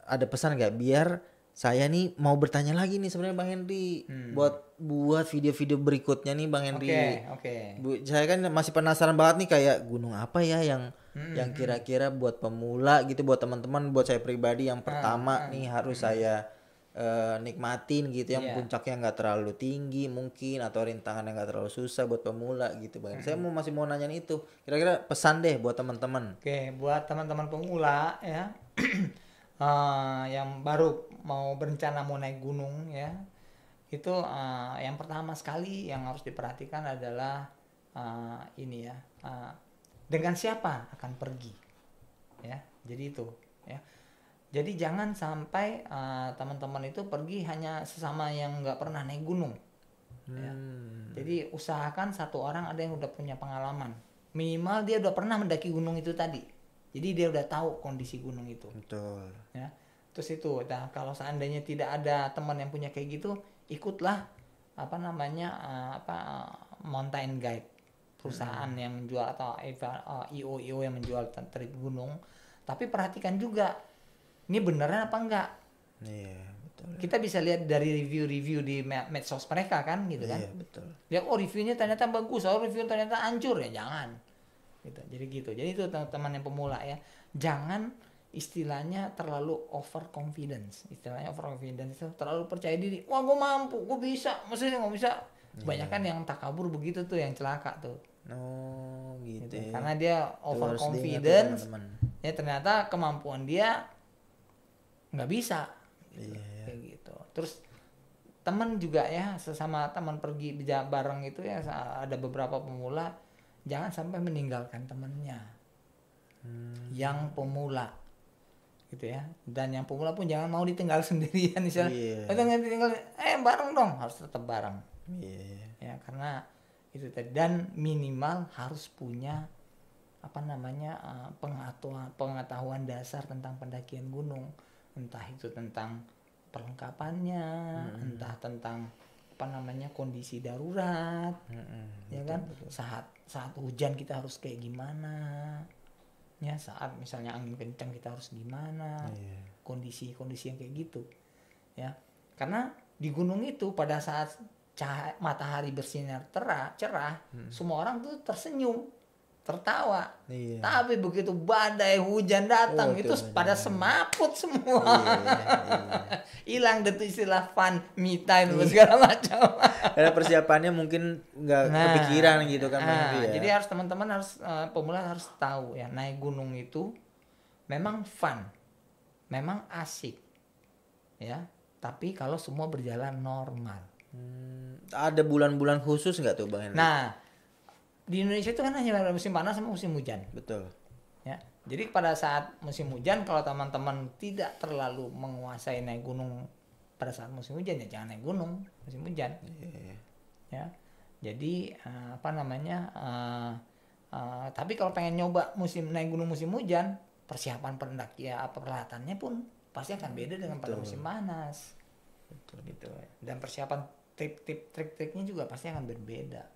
ada pesan gak biar saya nih mau bertanya lagi nih sebenarnya Bang Henry, buat video-video berikutnya nih Bang Henry. Oke. Saya kan masih penasaran banget nih, kayak gunung apa ya yang kira-kira buat pemula gitu, buat teman-teman, buat saya pribadi yang pertama nih harus saya nikmatin gitu, yang puncaknya nggak terlalu tinggi mungkin, atau rintangannya nggak terlalu susah buat pemula gitu Bang. Saya masih mau nanyain itu, kira-kira pesan deh buat teman-teman. Oke, buat teman-teman pemula ya. Yang baru mau berencana mau naik gunung ya, itu yang pertama sekali yang harus diperhatikan adalah ini ya, dengan siapa akan pergi ya. Jadi itu ya, jadi jangan sampai teman-teman itu pergi hanya sesama yang nggak pernah naik gunung ya. Jadi usahakan satu orang ada yang udah punya pengalaman, minimal dia udah pernah mendaki gunung itu tadi. Jadi dia udah tahu kondisi gunung itu. Betul. Ya. Terus itu, kalau seandainya tidak ada teman yang punya kayak gitu, ikutlah apa namanya mountain guide, perusahaan yang menjual atau IO yang menjual trip gunung. Tapi perhatikan juga ini beneran apa enggak. Iya, betul. Kita bisa lihat dari review-review di medsos mereka kan gitu kan. Iya, betul. Lihat reviewnya ternyata bagus, review ternyata hancur, ya jangan. Gitu. Jadi itu teman-teman yang pemula ya. Jangan istilahnya terlalu overconfidence. Istilahnya overconfidence itu terlalu percaya diri. Wah, gue mampu, gue bisa, maksudnya gue bisa. Kebanyakan yang takabur begitu tuh yang celaka tuh. Oh, gitu. Ya. Karena dia overconfidence. Ya ternyata kemampuan dia nggak bisa. Iya. Kayak gitu. Terus teman juga ya, sesama teman pergi bareng itu ya, ada beberapa pemula jangan sampai meninggalkan temannya yang pemula gitu ya. Dan yang pemula pun jangan mau ditinggal sendirian misalnya. Tinggal bareng dong, harus tetap bareng. Ya karena itu tadi, dan minimal harus punya apa namanya pengetahuan dasar tentang pendakian gunung. Entah itu tentang perlengkapannya, entah tentang apa namanya kondisi darurat, ya kan, betul. Saat hujan kita harus kayak gimana, ya saat misalnya angin kencang kita harus gimana, kondisi yang kayak gitu, ya karena di gunung itu pada saat matahari bersinar cerah, semua orang tuh tersenyum, tertawa. Tapi begitu badai hujan datang itu pada semaput semua. Hilang deh tuh istilah fun, me time segala macam. Karena persiapannya mungkin nggak kepikiran gitu kan. Jadi harus teman-teman harus pemula harus tahu ya, naik gunung itu memang fun, memang asik, ya. Tapi kalau semua berjalan normal. Ada bulan-bulan khusus nggak tuh Bang Henry? Nah, di Indonesia itu kan hanya musim panas sama musim hujan. Betul. Ya, jadi pada saat musim hujan kalau teman-teman tidak terlalu menguasai naik gunung pada saat musim hujan ya jangan naik gunung musim hujan. Ya, jadi apa namanya? Tapi kalau pengen nyoba naik gunung musim hujan, persiapan peralatannya pun pasti akan beda dengan pada musim panas. Betul. Gitu. Dan persiapan trik-triknya juga pasti akan berbeda.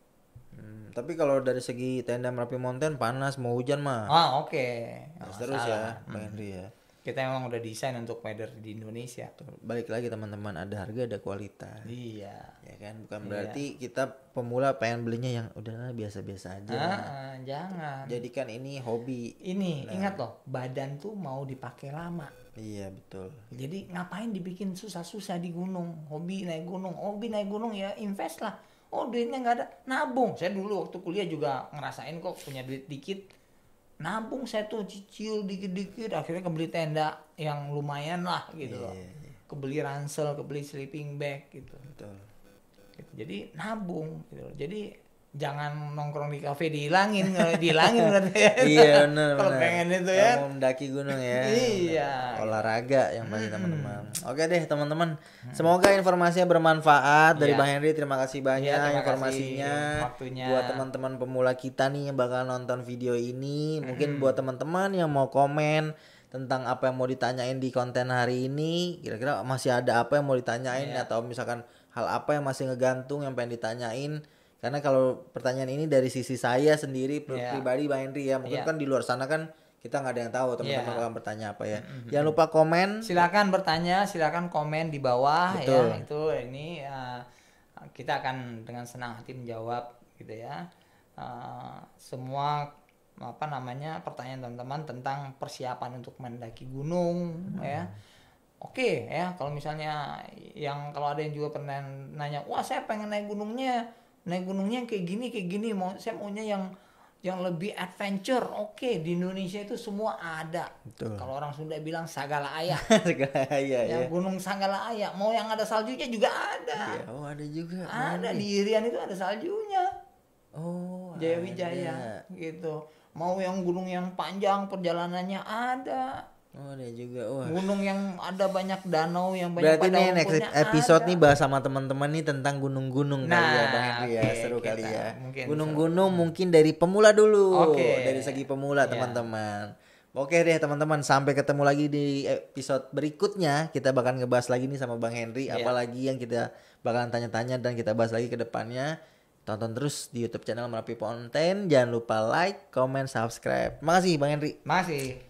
Tapi kalau dari segi tenda Merapi Mountain panas mau hujan mah. Oke. Terus ya, Bang Henry ya. Kita emang udah desain untuk weather di Indonesia. Balik lagi teman-teman, ada harga ada kualitas. Iya. Ya kan, bukan berarti kita pemula pengen belinya yang udahlah biasa-biasa aja. Jangan. Jadikan ini hobi. Ingat loh, badan tuh mau dipakai lama. Iya betul. Jadi ngapain dibikin susah-susah di gunung? Hobi naik gunung ya invest lah. Duitnya nggak ada, nabung. Saya dulu waktu kuliah juga ngerasain kok punya duit dikit, nabung saya tuh cicil dikit-dikit, akhirnya kebeli tenda yang lumayan lah gitu loh. Kebeli ransel, kebeli sleeping bag gitu. Betul. Gitu. Jadi nabung gitu. Jadi jangan nongkrong di kafe dihilangin berarti ya. Iya benar. Kalau pengen itu ya. Mau mendaki gunung ya. Iya. Olahraga yang pasti teman-teman. Oke deh teman-teman. Semoga informasinya bermanfaat dari Bang Henry. Terima kasih banyak informasinya. Waktunya. Buat teman-teman pemula kita nih yang bakal nonton video ini, mungkin buat teman-teman yang mau komen tentang apa yang mau ditanyain di konten hari ini, kira-kira masih ada apa yang mau ditanyain atau misalkan hal apa yang masih ngegantung yang pengen ditanyain. Karena kalau pertanyaan ini dari sisi saya sendiri pribadi Bang Henry ya, mungkin kan di luar sana kan kita nggak ada yang tahu teman-teman akan bertanya apa ya. Jangan lupa komen. Silakan bertanya, silakan komen di bawah. Betul. Ya. Itu ini kita akan dengan senang hati menjawab gitu ya. Semua apa namanya pertanyaan teman-teman tentang persiapan untuk mendaki gunung ya. Oke ya, kalau misalnya kalau ada yang juga pernah nanya, wah saya pengen naik gunungnya kayak gini, saya maunya yang lebih adventure. Oke, di Indonesia itu semua ada. Kalau orang Sunda bilang Sagala Aya. Sagala Aya ya. Gunung Sagala Aya. Mau yang ada saljunya juga ada. Iya, ada juga. Ada di Irian itu ada saljunya. Jaya Wijaya gitu. Mau yang gunung yang panjang perjalanannya ada. Ada juga. Gunung yang ada banyak danau yang banyak. Berarti nih next episode nih bahas sama teman-teman nih tentang gunung-gunung kali ya Bang Henry ya. Seru kali ya. Gunung-gunung mungkin dari pemula dulu. Dari segi pemula teman-teman. Oke deh teman-teman, sampai ketemu lagi di episode berikutnya. Kita bakal ngebahas lagi nih sama Bang Henry, apalagi yang kita bakalan tanya-tanya dan kita bahas lagi ke depannya. Tonton terus di YouTube channel Merapi Konten. Jangan lupa like, comment, subscribe. Makasih Bang Henry. Masih.